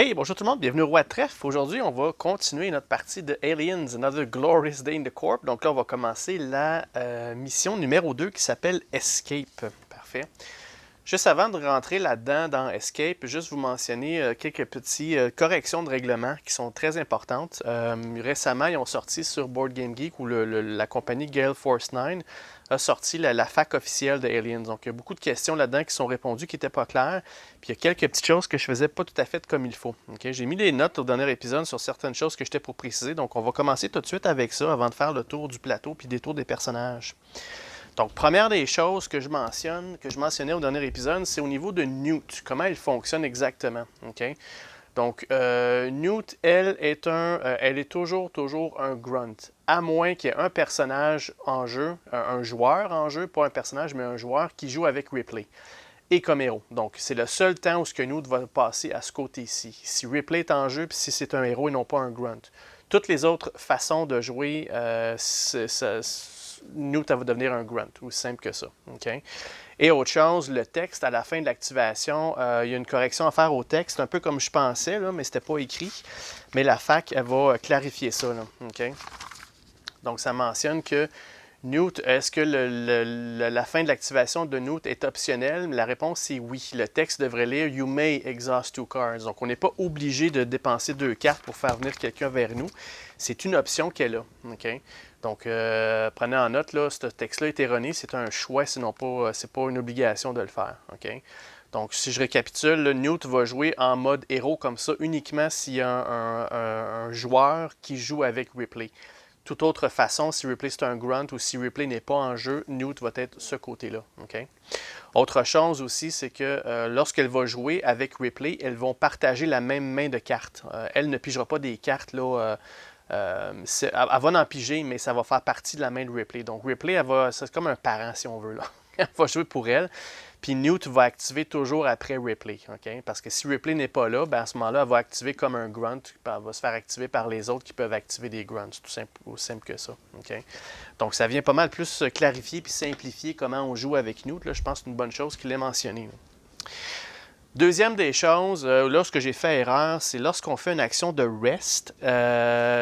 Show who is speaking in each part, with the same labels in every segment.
Speaker 1: Hey, bonjour tout le monde, bienvenue au Roi de Trèfle. Aujourd'hui, on va continuer notre partie de Aliens, Another Glorious Day in the Corp. Donc là, on va commencer la mission numéro 2 qui s'appelle Escape. Parfait. Juste avant de rentrer là-dedans dans Escape, juste vous mentionner quelques petites corrections de règlement qui sont très importantes. Récemment, ils ont sorti sur Board Game Geek, ou la compagnie Gale Force 9 a sorti la fac officielle de Aliens. Donc, il y a beaucoup de questions là-dedans qui sont répondues qui n'étaient pas claires. Puis, il y a quelques petites choses que je faisais pas tout à fait comme il faut. Okay? J'ai mis des notes au dernier épisode sur certaines choses que j'étais pour préciser. Donc, on va commencer tout de suite avec ça avant de faire le tour du plateau puis des tours des personnages. Donc, première des choses que je mentionnais au dernier épisode, c'est au niveau de Newt. Comment elle fonctionne exactement. Okay? Donc, Newt, elle est toujours un grunt. À moins qu'il y ait un personnage en jeu, un joueur en jeu, pas un personnage, mais un joueur qui joue avec Ripley et comme héros. Donc, c'est le seul temps où ce que Newt va passer à ce côté-ci. Si Ripley est en jeu, puis si c'est un héros et non pas un grunt. Toutes les autres façons de jouer, Newt va devenir un grunt, aussi simple que ça. Okay? Et autre chose, le texte, à la fin de l'activation, il y a une correction à faire au texte, un peu comme je pensais, là, mais c'était pas écrit. Mais la fac, elle va clarifier ça. Là. Okay? Donc, ça mentionne que Newt, est-ce que la fin de l'activation de Newt est optionnelle? La réponse c'est oui. Le texte devrait lire You may exhaust 2 cards. Donc, on n'est pas obligé de dépenser 2 cartes pour faire venir quelqu'un vers nous. C'est une option qu'elle a. Okay? Donc, prenez en note, là, ce texte-là est erroné. C'est un choix, sinon pas, c'est pas une obligation de le faire. Okay? Donc, si je récapitule, là, Newt va jouer en mode héros comme ça uniquement s'il y a un joueur qui joue avec Ripley. Toute autre façon, si Ripley c'est un grunt ou si Ripley n'est pas en jeu, Newt va être ce côté-là. Okay? Autre chose aussi, c'est que lorsqu'elle va jouer avec Ripley, elles vont partager la même main de cartes. Elle ne pigera pas des cartes, là, elle va en piger, mais ça va faire partie de la main de Ripley. Donc Ripley, c'est comme un parent, si on veut. Là. Elle va jouer pour elle. Puis Newt va activer toujours après Ripley. Okay? Parce que si Ripley n'est pas là, ben à ce moment-là, elle va activer comme un grunt. Puis elle va se faire activer par les autres qui peuvent activer des grunts. Tout simple, aussi simple que ça. Okay? Donc ça vient pas mal plus clarifier puis simplifier comment on joue avec Newt. Là. Je pense que c'est une bonne chose qu'il ait mentionné. Là. Deuxième des choses, lorsque j'ai fait erreur, c'est lorsqu'on fait une action de rest,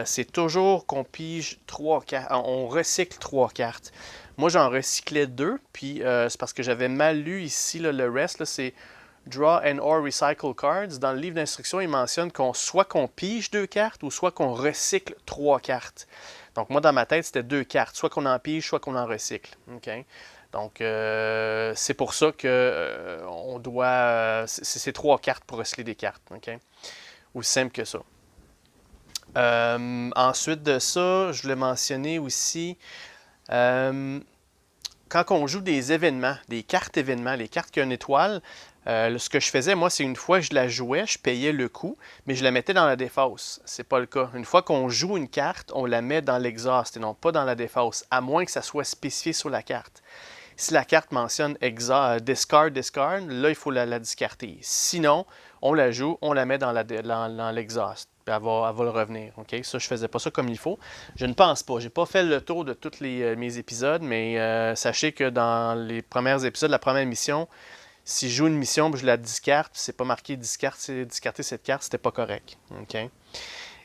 Speaker 1: c'est toujours qu'on pige 3 cartes, on recycle 3 cartes. Moi, j'en recyclais 2, puis c'est parce que j'avais mal lu ici, là, le rest, là, c'est Draw and or Recycle Cards. Dans le livre d'instruction, il mentionne soit qu'on pige 2 cartes ou soit qu'on recycle 3 cartes. Donc moi, dans ma tête, c'était 2 cartes, soit qu'on en pige, soit qu'on en recycle. Okay? Donc, c'est pour ça que on doit... c'est 3 cartes pour recycler des cartes. Okay? Aussi simple que ça. Ensuite de ça, je voulais mentionner aussi... quand on joue des événements, des cartes événements, les cartes qui ont une étoile, ce que je faisais, moi, c'est une fois que je la jouais, je payais le coût, mais je la mettais dans la défausse. C'est pas le cas. Une fois qu'on joue une carte, on la met dans l'exhaust et non pas dans la défausse, à moins que ça soit spécifié sur la carte. Si la carte mentionne discard, là, il faut la discarter. Sinon, on la joue, on la met dans l'exhaust. Puis elle va le revenir. Okay? Ça, je ne faisais pas ça comme il faut. Je ne pense pas. Je n'ai pas fait le tour de tous mes épisodes, mais sachez que dans les premiers épisodes, la première mission, si je joue une mission et je la discarte, c'est pas marqué discarter cette carte, c'était pas correct. Okay?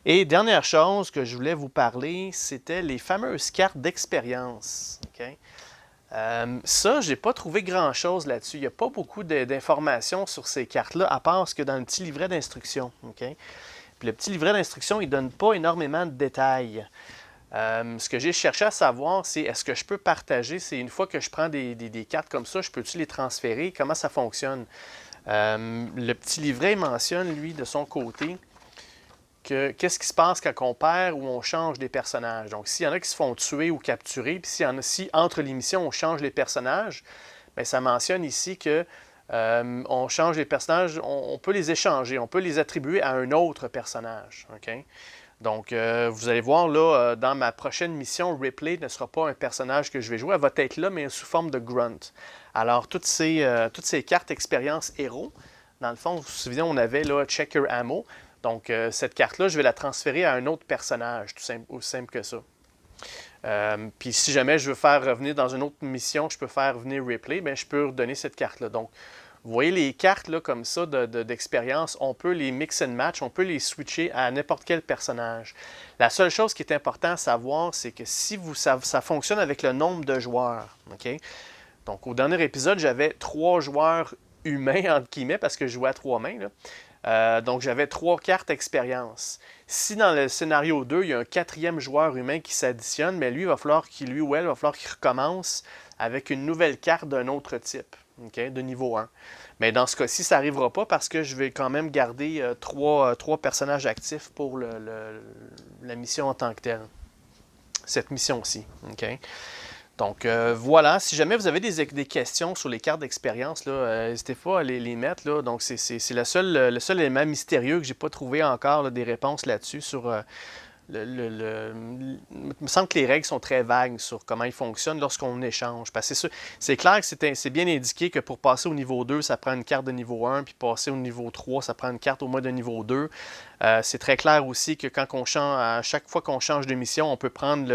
Speaker 1: Et dernière chose que je voulais vous parler, c'était les fameuses cartes d'expérience. Okay? Ça, je n'ai pas trouvé grand-chose là-dessus. Il n'y a pas beaucoup d'informations sur ces cartes-là, à part ce que dans le petit livret d'instruction. Okay? Puis le petit livret d'instruction, il ne donne pas énormément de détails. Ce que j'ai cherché à savoir, c'est est-ce que je peux partager, c'est une fois que je prends des cartes comme ça, je peux-tu les transférer? Comment ça fonctionne? Le petit livret mentionne, lui, de son côté, qu'est-ce qui se passe quand on perd ou on change des personnages. Donc, s'il y en a qui se font tuer ou capturer, puis si entre les missions, on change les personnages, bien, ça mentionne ici que on change les personnages, on peut les échanger, on peut les attribuer à un autre personnage. Okay? Donc, vous allez voir, là, dans ma prochaine mission, Ripley ne sera pas un personnage que je vais jouer, elle va être là, mais sous forme de grunt. Alors, toutes ces cartes expérience héros, dans le fond, vous vous souvenez, on avait là Checker Ammo. Donc, cette carte-là, je vais la transférer à un autre personnage, aussi simple que ça. Puis, si jamais je veux faire revenir dans une autre mission, je peux faire venir Ripley, bien, je peux redonner cette carte-là. Donc, Vous voyez les cartes là, comme ça d'expérience, on peut les mix and match, on peut les switcher à n'importe quel personnage. La seule chose qui est importante à savoir, c'est que si ça fonctionne avec le nombre de joueurs. OK? Donc, au dernier épisode, j'avais 3 joueurs humains, entre guillemets, parce que je jouais à 3 mains. Là. Donc, j'avais 3 cartes expérience. Si dans le scénario 2, il y a un 4e joueur humain qui s'additionne, mais lui, il va falloir qu'il recommence avec une nouvelle carte d'un autre type, okay, de niveau 1. Mais dans ce cas-ci, ça n'arrivera pas parce que je vais quand même garder 3 personnages actifs pour la mission en tant que telle. Cette mission-ci. Okay? Donc voilà, si jamais vous avez des questions sur les cartes d'expérience, n'hésitez pas à les mettre. Là. Donc c'est le seul élément mystérieux que j'ai pas trouvé encore là, des réponses là-dessus sur il me semble que les règles sont très vagues sur comment ils fonctionnent lorsqu'on échange. Parce que c'est clair que c'est bien indiqué que pour passer au niveau 2, ça prend une carte de niveau 1, puis passer au niveau 3, ça prend une carte au moins de niveau 2. C'est très clair aussi que quand on change, à chaque fois qu'on change de mission, on peut prendre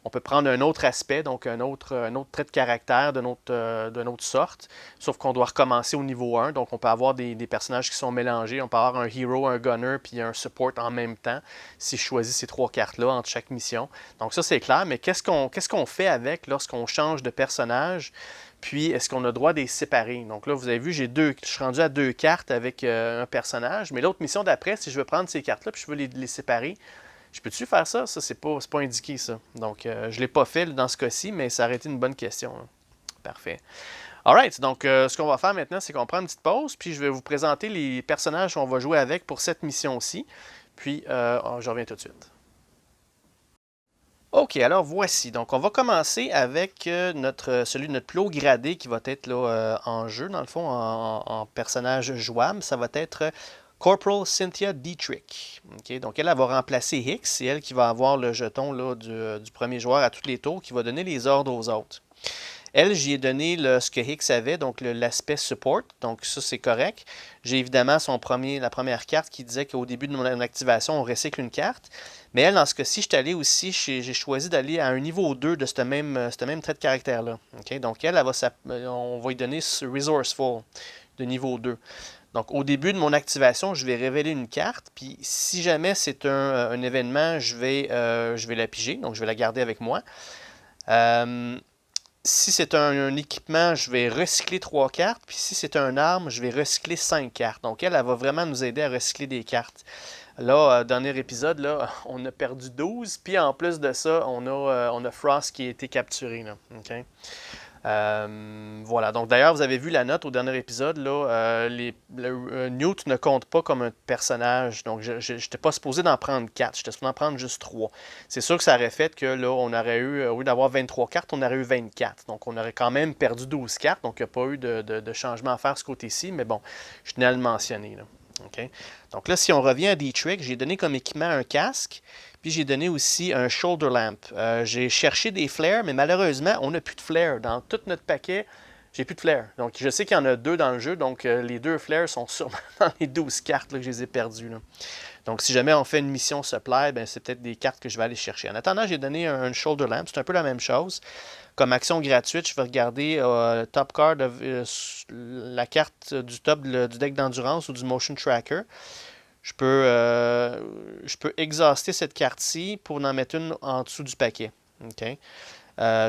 Speaker 1: on peut prendre un autre aspect, donc un autre trait de caractère d'une autre sorte, sauf qu'on doit recommencer au niveau 1, donc on peut avoir des personnages qui sont mélangés, on peut avoir un hero, un gunner, puis un support en même temps, si je choisis ces 3 cartes-là entre chaque mission. Donc ça c'est clair, mais qu'est-ce qu'on fait avec lorsqu'on change de personnage, puis est-ce qu'on a le droit de les séparer? Donc là, vous avez vu, je suis rendu à 2 cartes avec un personnage, mais l'autre mission d'après, si je veux prendre ces cartes-là, puis je veux les séparer, je peux-tu faire ça? Ça, c'est pas indiqué, ça. Donc, je ne l'ai pas fait dans ce cas-ci, mais ça aurait été une bonne question. Là. Parfait. Alright, donc ce qu'on va faire maintenant, c'est qu'on prend une petite pause, puis je vais vous présenter les personnages qu'on va jouer avec pour cette mission-ci. Puis, je reviens tout de suite. OK, alors voici. Donc, on va commencer avec celui de notre plus haut gradé qui va être là, en jeu, dans le fond, en personnage jouable. Ça va être Corporal Cynthia Dietrich. Okay? Donc, elle va remplacer Hicks. C'est elle qui va avoir le jeton là, du premier joueur à tous les tours, qui va donner les ordres aux autres. Elle, j'y ai donné ce que Hicks avait, donc l'aspect support. Donc, ça, c'est correct. J'ai évidemment la première carte qui disait qu'au début de mon activation, on recycle une carte. Mais elle, dans ce cas-ci, je suis allé aussi, j'ai choisi d'aller à un niveau 2 de ce même trait de caractère-là. Okay? Donc, on va lui donner Resourceful de niveau 2. Donc, au début de mon activation, je vais révéler une carte. Puis, si jamais c'est un événement, je vais la piger. Donc, je vais la garder avec moi. Si c'est un équipement, je vais recycler 3 cartes. Puis, si c'est une arme, je vais recycler 5 cartes. Donc, elle va vraiment nous aider à recycler des cartes. Là, dernier épisode, là, on a perdu 12. Puis, en plus de ça, on a Frost qui a été capturé. Là. Okay? Voilà. Donc, d'ailleurs, vous avez vu la note au dernier épisode. Là, Newt ne compte pas comme un personnage. Donc, je n'étais pas supposé d'en prendre 4. J'étais supposé d'en prendre juste 3. C'est sûr que ça aurait fait que là, on aurait eu, au lieu d'avoir 23 cartes, on aurait eu 24. Donc, on aurait quand même perdu 12 cartes. Donc, il n'y a pas eu de changement à faire de ce côté-ci. Mais bon, je tenais à le mentionner. Là. Okay? Donc là, si on revient à Dietrich, j'ai donné comme équipement un casque. Puis j'ai donné aussi un shoulder lamp. J'ai cherché des flares, mais malheureusement, on n'a plus de flares. Dans tout notre paquet, j'ai plus de flares. Donc je sais qu'il y en a 2 dans le jeu, donc les 2 flares sont sûrement dans les 12 cartes là, que je les ai perdues. Là. Donc si jamais on fait une mission supply, ben, c'est peut-être des cartes que je vais aller chercher. En attendant, j'ai donné un shoulder lamp. C'est un peu la même chose. Comme action gratuite, je vais regarder top card, la carte du top du deck d'endurance ou du motion tracker. Je peux exhauster cette carte-ci pour en mettre une en dessous du paquet. Okay?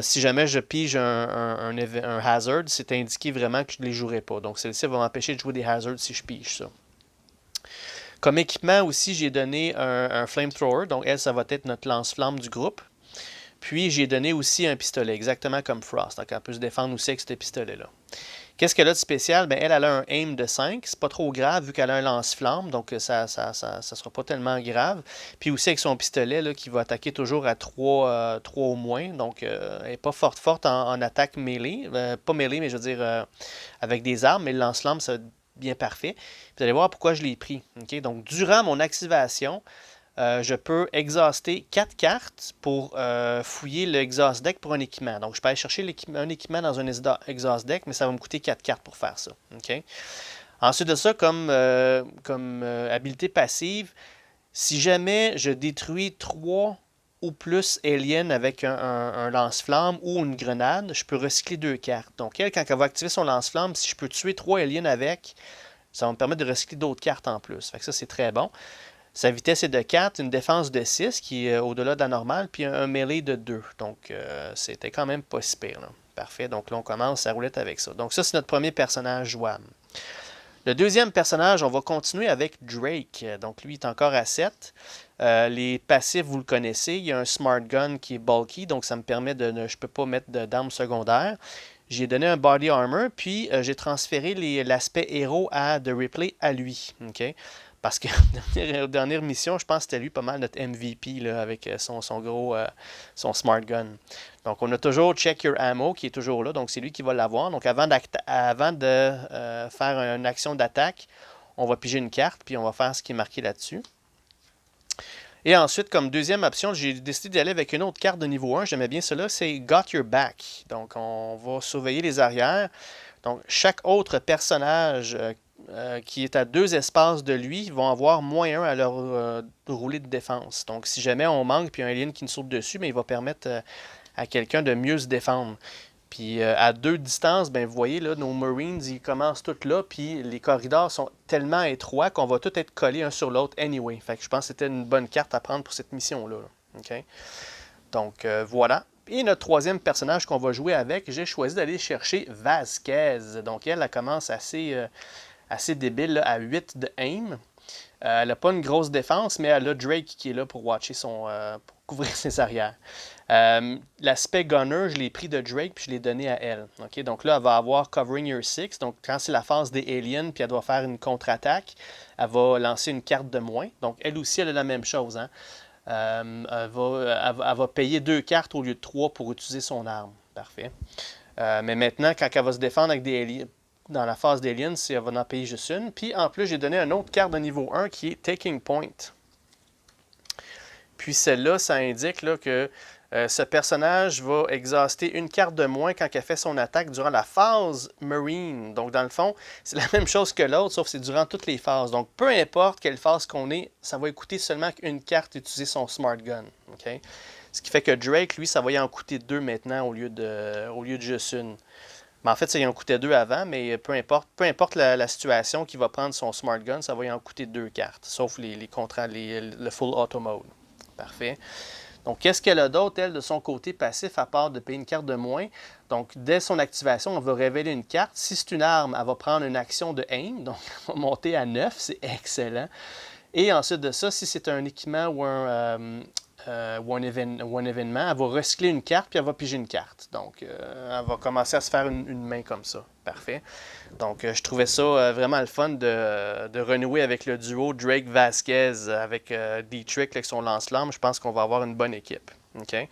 Speaker 1: Si jamais je pige un hazard, c'est indiqué vraiment que je ne les jouerai pas. Donc celle-ci va m'empêcher de jouer des hazards si je pige ça. Comme équipement aussi, j'ai donné un flamethrower. Donc elle, ça va être notre lance-flamme du groupe. Puis j'ai donné aussi un pistolet, exactement comme Frost. Donc elle peut se défendre aussi avec ce pistolet-là. Qu'est-ce qu'elle a de spécial? Bien, elle a un aim de 5. C'est pas trop grave vu qu'elle a un lance-flamme, donc ça sera pas tellement grave. Puis aussi avec son pistolet là, qui va attaquer toujours à 3 au moins. Donc elle n'est pas forte en attaque mêlée. Pas mêlée, mais je veux dire avec des armes, mais le lance-flamme, ça va être bien parfait. Puis vous allez voir pourquoi je l'ai pris. Okay? Donc durant mon activation, je peux exhauster 4 cartes pour fouiller le exhaust deck pour un équipement. Donc, je peux aller chercher un équipement dans un exhaust deck, mais ça va me coûter 4 cartes pour faire ça. Okay? Ensuite de ça, comme habilité passive, si jamais je détruis 3 ou plus alien avec un lance-flamme ou une grenade, je peux recycler 2 cartes. Donc elle, quand elle va activer son lance-flamme, si je peux tuer 3 aliens avec, ça va me permettre de recycler d'autres cartes en plus. Fait que ça, c'est très bon. Sa vitesse est de 4, une défense de 6 qui est au-delà de la normale, puis un melee de 2. Donc c'était quand même pas si pire, là. Parfait. Donc là, on commence à roulette avec ça. Donc ça, c'est notre premier personnage jouable. Le deuxième personnage, on va continuer avec Drake. Donc lui, il est encore à 7. Les passifs, vous le connaissez. Il y a un Smart Gun qui est bulky, donc ça me permet de je ne peux pas mettre d'armes secondaires. J'ai donné un Body Armor, puis j'ai transféré l'aspect héros à The Ripley à lui. Okay? Parce que dernière mission, je pense que c'était lui pas mal notre MVP là, avec son Smart Gun. Donc on a toujours Check Your Ammo qui est toujours là, donc c'est lui qui va l'avoir. Donc avant de faire une action d'attaque, on va piger une carte, puis on va faire ce qui est marqué là-dessus. Et ensuite, comme deuxième option, j'ai décidé d'aller avec une autre carte de niveau 1. J'aimais bien cela, c'est Got Your Back. Donc on va surveiller les arrières. Donc chaque autre personnage qui est à 2 espaces de lui vont avoir -1 à leur rouler de défense. Donc si jamais on manque puis un alien qui nous saute dessus, mais il va permettre à quelqu'un de mieux se défendre. Puis à 2 distances, ben, vous voyez, là, nos Marines, ils commencent tous là, puis les corridors sont tellement étroits qu'on va tous être collés un sur l'autre anyway. Fait que je pense que c'était une bonne carte à prendre pour cette mission-là. Okay? Donc voilà. Et notre troisième personnage qu'on va jouer avec, j'ai choisi d'aller chercher Vasquez. Donc elle commence assez débile là, à 8 de aim. Elle n'a pas une grosse défense, mais elle a Drake qui est là pour watcher pour couvrir ses arrières. L'aspect gunner, je l'ai pris de Drake puis je l'ai donné à elle. Okay? Donc là, elle va avoir Covering Your Six. Donc quand c'est la phase des aliens puis elle doit faire une contre-attaque, elle va lancer une carte de moins. Donc elle aussi, elle a la même chose. Hein? Elle va payer 2 cartes au lieu de 3 pour utiliser son arme. Parfait. Mais maintenant, quand elle va se défendre avec des aliens, dans la phase d'Aliens, elle va en payer juste une. Puis en plus, j'ai donné une autre carte de niveau 1 qui est Taking Point. Puis celle-là, ça indique là, que ce personnage va exhauster une carte de moins quand elle fait son attaque durant la phase Marine. Donc dans le fond, c'est la même chose que l'autre, sauf que c'est durant toutes les phases. Donc peu importe quelle phase qu'on est, ça va coûter seulement qu'une carte utiliser son Smart Gun. Okay? Ce qui fait que Drake, lui, ça va y en coûter 2 maintenant au lieu de juste une. Mais en fait, ça y en coûtait 2 avant, mais peu importe la situation qui va prendre son Smart Gun, ça va y en coûter 2 cartes, sauf les contrats, le Full Auto Mode. Parfait. Donc, qu'est-ce qu'elle a d'autre, elle, de son côté passif, à part de payer une carte de moins? Donc, dès son activation, on va révéler une carte. Si c'est une arme, elle va prendre une action de aim, donc elle va monter à 9, c'est excellent. Et ensuite de ça, si c'est un équipement ou un événement, elle va recycler une carte puis elle va piger une carte. Donc, elle va commencer à se faire une main comme ça. Parfait. Donc, je trouvais ça vraiment le fun de renouer avec le duo Drake-Vasquez avec Dietrich avec son lance-flamme. Je pense qu'on va avoir une bonne équipe. Okay?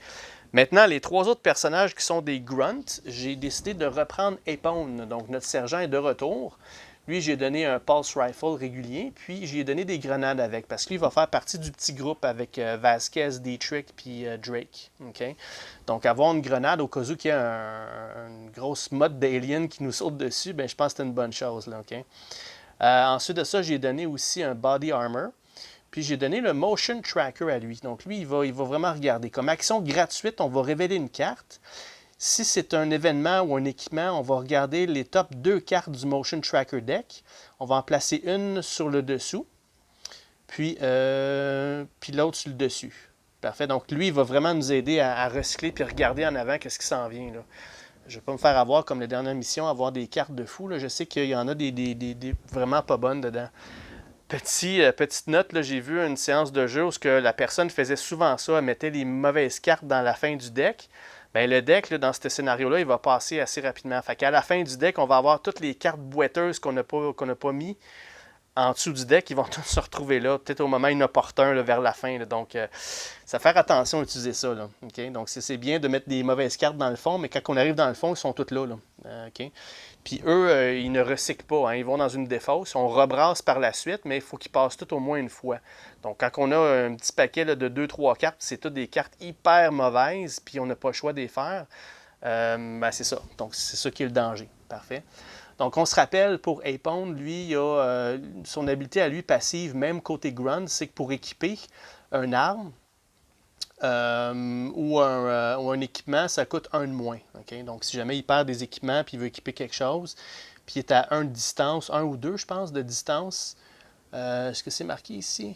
Speaker 1: Maintenant, les 3 autres personnages qui sont des grunts, j'ai décidé de reprendre Epone. Donc, notre sergent est de retour. Lui, j'ai donné un pulse rifle régulier, puis j'ai donné des grenades avec, parce que lui, il va faire partie du petit groupe avec Vasquez, Dietrich, puis Drake. Okay? Donc, avoir une grenade au cas où il y a une grosse mode d'alien qui nous saute dessus, ben, je pense que c'est une bonne chose. Là, okay? Ensuite de ça, j'ai donné aussi un body armor, puis j'ai donné le motion tracker à lui. Donc, lui, il va vraiment regarder. Comme action gratuite, on va révéler une carte. Si c'est un événement ou un équipement, on va regarder les top 2 cartes du Motion Tracker Deck. On va en placer une sur le dessous, puis l'autre sur le dessus. Parfait. Donc, lui, il va vraiment nous aider à recycler puis regarder en avant qu'est-ce qui s'en vient. Là. Je ne vais pas me faire avoir, comme les dernières missions, avoir des cartes de fou. Là. Je sais qu'il y en a des vraiment pas bonnes dedans. Petite note, j'ai vu une séance de jeu où la personne faisait souvent ça, elle mettait les mauvaises cartes dans la fin du deck. Bien, le deck, là, dans ce scénario-là, il va passer assez rapidement. Fait qu'à la fin du deck, on va avoir toutes les cartes boiteuses qu'on n'a pas mis en dessous du deck. Ils vont tous se retrouver là, peut-être au moment inopportun, là, vers la fin. Là. Donc, ça faire attention à utiliser ça. Là. Okay? Donc, c'est bien de mettre des mauvaises cartes dans le fond, mais quand on arrive dans le fond, ils sont toutes là. Okay? Puis eux, ils ne recyclent pas. Hein. Ils vont dans une défausse. On rebrasse par la suite, mais il faut qu'ils passent tout au moins une fois. Donc, quand on a un petit paquet là, de 2-3 cartes, c'est toutes des cartes hyper mauvaises, puis on n'a pas le choix de les faire, ben c'est ça. Donc, c'est ça qui est le danger. Parfait. Donc, on se rappelle, pour Epone, lui, il a son habilité à lui passive, même côté Grunt, c'est que pour équiper une arme, ou un équipement, ça coûte un de moins. Okay? Donc, si jamais il perd des équipements puis il veut équiper quelque chose, puis il est à 1 de distance, 1 ou 2, je pense, de distance. Est-ce que c'est marqué ici?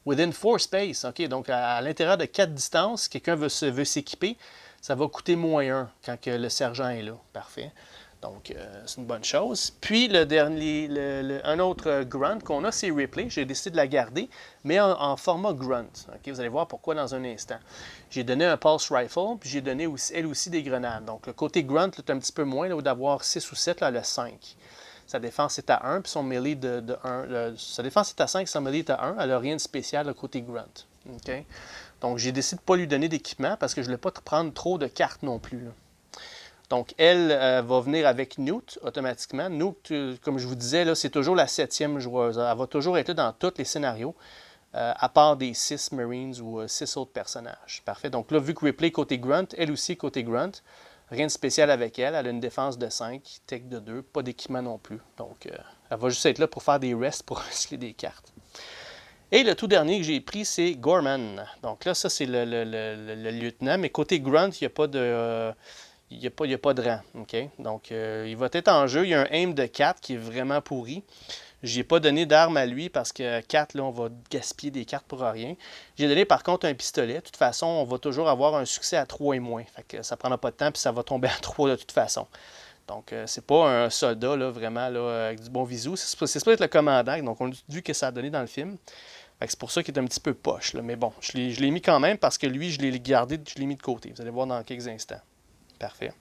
Speaker 1: Within 4 space. OK, donc à l'intérieur de 4 distances, quelqu'un veut s'équiper, ça va coûter moins 1 quand que le sergent est là. Parfait. Donc, c'est une bonne chose. Puis, un autre grunt qu'on a, c'est Ripley. J'ai décidé de la garder, mais en format grunt. Okay? Vous allez voir pourquoi dans un instant. J'ai donné un pulse rifle, puis j'ai donné aussi, elle aussi des grenades. Donc, le côté grunt est un petit peu moins, là, d'avoir 6 ou 7, là, le 5. Sa défense est à 1, puis son melee de 1. Sa défense est à 5, son melee est à 1. Elle n'a rien de spécial, le côté grunt. Okay? Donc, j'ai décidé de ne pas lui donner d'équipement parce que je ne voulais pas prendre trop de cartes non plus. Là. Donc, elle va venir avec Newt automatiquement. Newt, comme je vous disais, c'est toujours la 7e joueuse. Elle va toujours être là dans tous les scénarios, à part des 6 Marines ou 6 autres personnages. Parfait. Donc là, vu que Ripley côté Grunt, elle aussi côté Grunt, rien de spécial avec elle. Elle a une défense de 5, tech de 2, pas d'équipement non plus. Donc, elle va juste être là pour faire des rests, pour recycler des cartes. Et le tout dernier que j'ai pris, c'est Gorman. Donc là, ça, c'est le lieutenant. Mais côté Grunt, il n'y a pas de... il n'y a pas de rang. Okay? Donc, il va être en jeu. Il y a un aim de 4 qui est vraiment pourri. Je n'ai pas donné d'arme à lui parce que 4, là, on va gaspiller des cartes pour rien. J'ai donné par contre un pistolet. De toute façon, on va toujours avoir un succès à 3 et moins. Fait que ça ne prendra pas de temps puis ça va tomber à 3 de toute façon. Donc, c'est pas un soldat là, vraiment là, avec du bon visu. C'est pas être le commandant. Donc, on a vu que ça a donné dans le film. C'est pour ça qu'il est un petit peu poche. Là. Mais bon, je l'ai mis quand même parce que lui, je l'ai gardé, je l'ai mis de côté. Vous allez voir dans quelques instants. Parfait.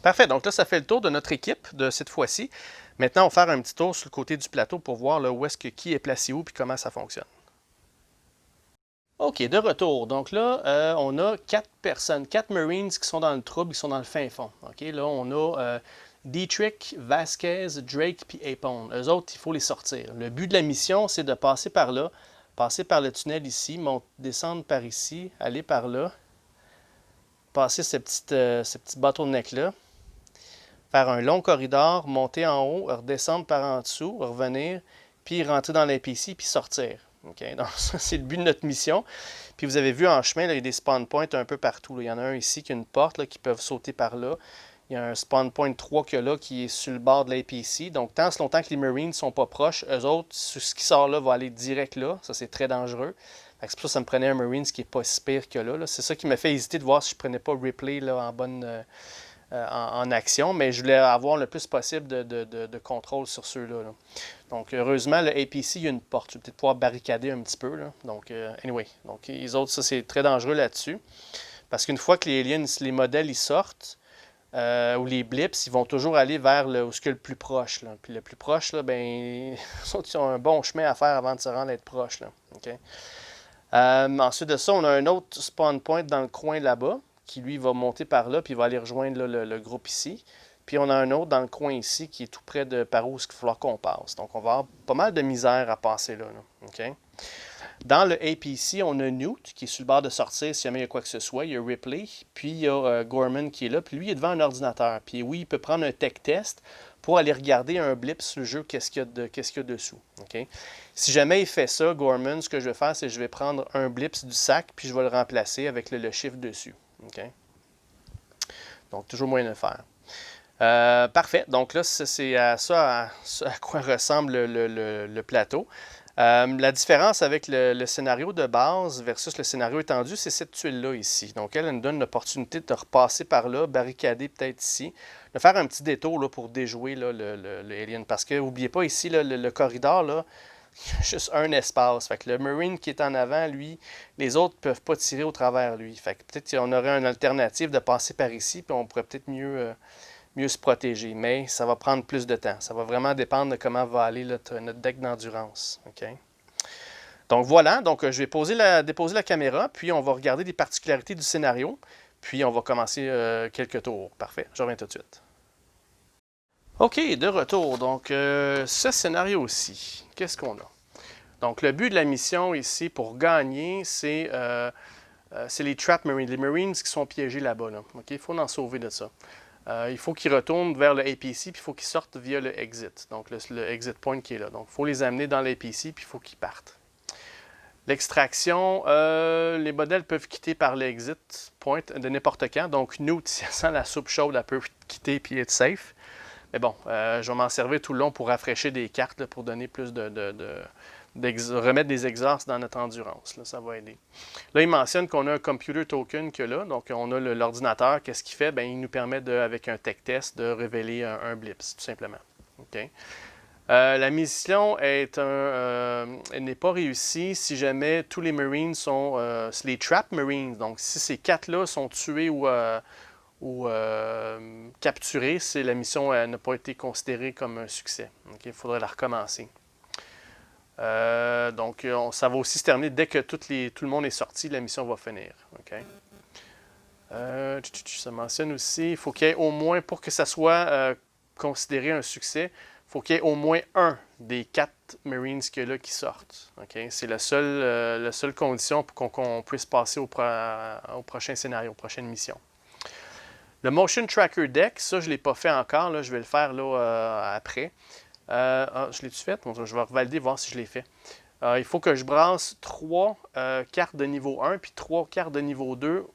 Speaker 1: Parfait. Donc là, ça fait le tour de notre équipe de cette fois-ci. Maintenant, on va faire un petit tour sur le côté du plateau pour voir là, où est-ce que qui est placé où et comment ça fonctionne. OK, de retour. Donc là, on a 4 personnes, 4 Marines qui sont dans le trouble, qui sont dans le fin fond. OK, là, on a Dietrich, Vasquez, Drake et Apone. Eux autres, il faut les sortir. Le but de la mission, c'est de passer par là, passer par le tunnel ici, descendre par ici, aller par là, passer ce petit bottleneck-là, faire un long corridor, monter en haut, redescendre par en dessous, revenir, puis rentrer dans l'APC, puis sortir. Okay? Donc, ça, c'est le but de notre mission. Puis vous avez vu en chemin, là, il y a des spawn points un peu partout. Là. Il y en a un ici qui a une porte là, qui peuvent sauter par là. Il y a un spawn point 3 qu'il y a là qui est sur le bord de l'APC. Donc, tant ce longtemps que les Marines ne sont pas proches, eux autres, ce qui sort là va aller direct là. Ça, c'est très dangereux. C'est pour ça que ça me prenait un Marine, ce qui n'est pas si pire que là. C'est ça qui m'a fait hésiter de voir si je ne prenais pas Ripley là, en bonne... en action, mais je voulais avoir le plus possible de contrôle sur ceux-là. Là. Donc, heureusement, le APC, il y a une porte. Je vais peut-être pouvoir barricader un petit peu. Là. Donc, anyway. Donc, les autres, ça, c'est très dangereux là-dessus. Parce qu'une fois que les aliens, les modèles, ils sortent, ou les blips, ils vont toujours aller vers où ce qui est le plus proche. Là. Puis le plus proche, là, ben, ils ont un bon chemin à faire avant de se rendre à être proche. Là. Okay? Ensuite de ça, on a un autre spawn point dans le coin là-bas, qui lui va monter par là, puis il va aller rejoindre là, le groupe ici. Puis on a un autre dans le coin ici, qui est tout près de par où il va falloir qu'on passe. Donc on va avoir pas mal de misère à passer là. Okay? Dans le APC, on a Newt, qui est sur le bord de sortir si jamais il y a quoi que ce soit. Il y a Ripley, puis il y a Gorman qui est là, puis lui, il est devant un ordinateur. Puis oui, il peut prendre un tech test pour aller regarder un blip sur le jeu, qu'est-ce qu'il y a dessous. Okay? Si jamais il fait ça, Gorman, ce que je vais faire, c'est que je vais prendre un blip du sac, puis je vais le remplacer avec le chiffre dessus. Okay? Donc, toujours moyen de le faire. Parfait. Donc là, c'est à quoi ressemble le plateau. La différence avec le scénario de base versus le scénario étendu, c'est cette tuile-là ici. Donc, elle nous donne l'opportunité de repasser par là, barricader peut-être ici, de faire un petit détour là, pour déjouer là, le alien. Parce que, n'oubliez pas ici, là, le corridor, là, il y a juste un espace. Fait que le Marine qui est en avant, lui, les autres ne peuvent pas tirer au travers lui. Fait que peut-être qu'on aurait une alternative de passer par ici, puis on pourrait peut-être mieux se protéger. Mais ça va prendre plus de temps. Ça va vraiment dépendre de comment va aller notre deck d'endurance. Okay? Donc voilà, donc je vais déposer la caméra, puis on va regarder les particularités du scénario, puis on va commencer quelques tours. Parfait, je reviens tout de suite. OK, de retour. Donc, ce scénario-ci, qu'est-ce qu'on a? Donc, le but de la mission ici, pour gagner, c'est les Trap Marines, les Marines qui sont piégés là-bas. Là. Okay? Il faut en sauver de ça. Il faut qu'ils retournent vers le APC, puis il faut qu'ils sortent via le exit. Donc, le exit point qui est là. Donc, il faut les amener dans l'APC, puis il faut qu'ils partent. L'extraction, les modèles peuvent quitter par l'exit point de n'importe quand. Donc, nous, si elle sent la soupe chaude, elle peut quitter et être safe. Mais bon, je vais m'en servir tout le long pour rafraîchir des cartes, là, pour donner plus remettre des exhausts dans notre endurance. Là, ça va aider. Là, il mentionne qu'on a un computer token que là. Donc, on a l'ordinateur. Qu'est-ce qu'il fait? Bien, il nous permet, avec un tech test, de révéler un blips, tout simplement. OK? La mission elle n'est pas réussie si jamais tous les Marines sont les Trap Marines. Donc, si ces 4-là sont tués ou capturés, la mission n'a pas été considérée comme un succès. Okay? Il faudrait la recommencer. Donc, ça va aussi se terminer dès que tout le monde est sorti, la mission va finir. Okay? Ça mentionne aussi, il faut qu'il y ait au moins, pour que ça soit considéré un succès, il faut qu'il y ait au moins un des 4 Marines qu'il y a là qui sortent. Okay? C'est la seule condition pour qu'on puisse passer au prochain scénario, aux prochaines missions. Le Motion Tracker Deck, ça, je ne l'ai pas fait encore. Là, je vais le faire là, après. Je l'ai-tu fait? Bon, je vais revalider, voir si je l'ai fait. Il faut que je brasse 3 cartes de niveau 1 puis 3 cartes de niveau 2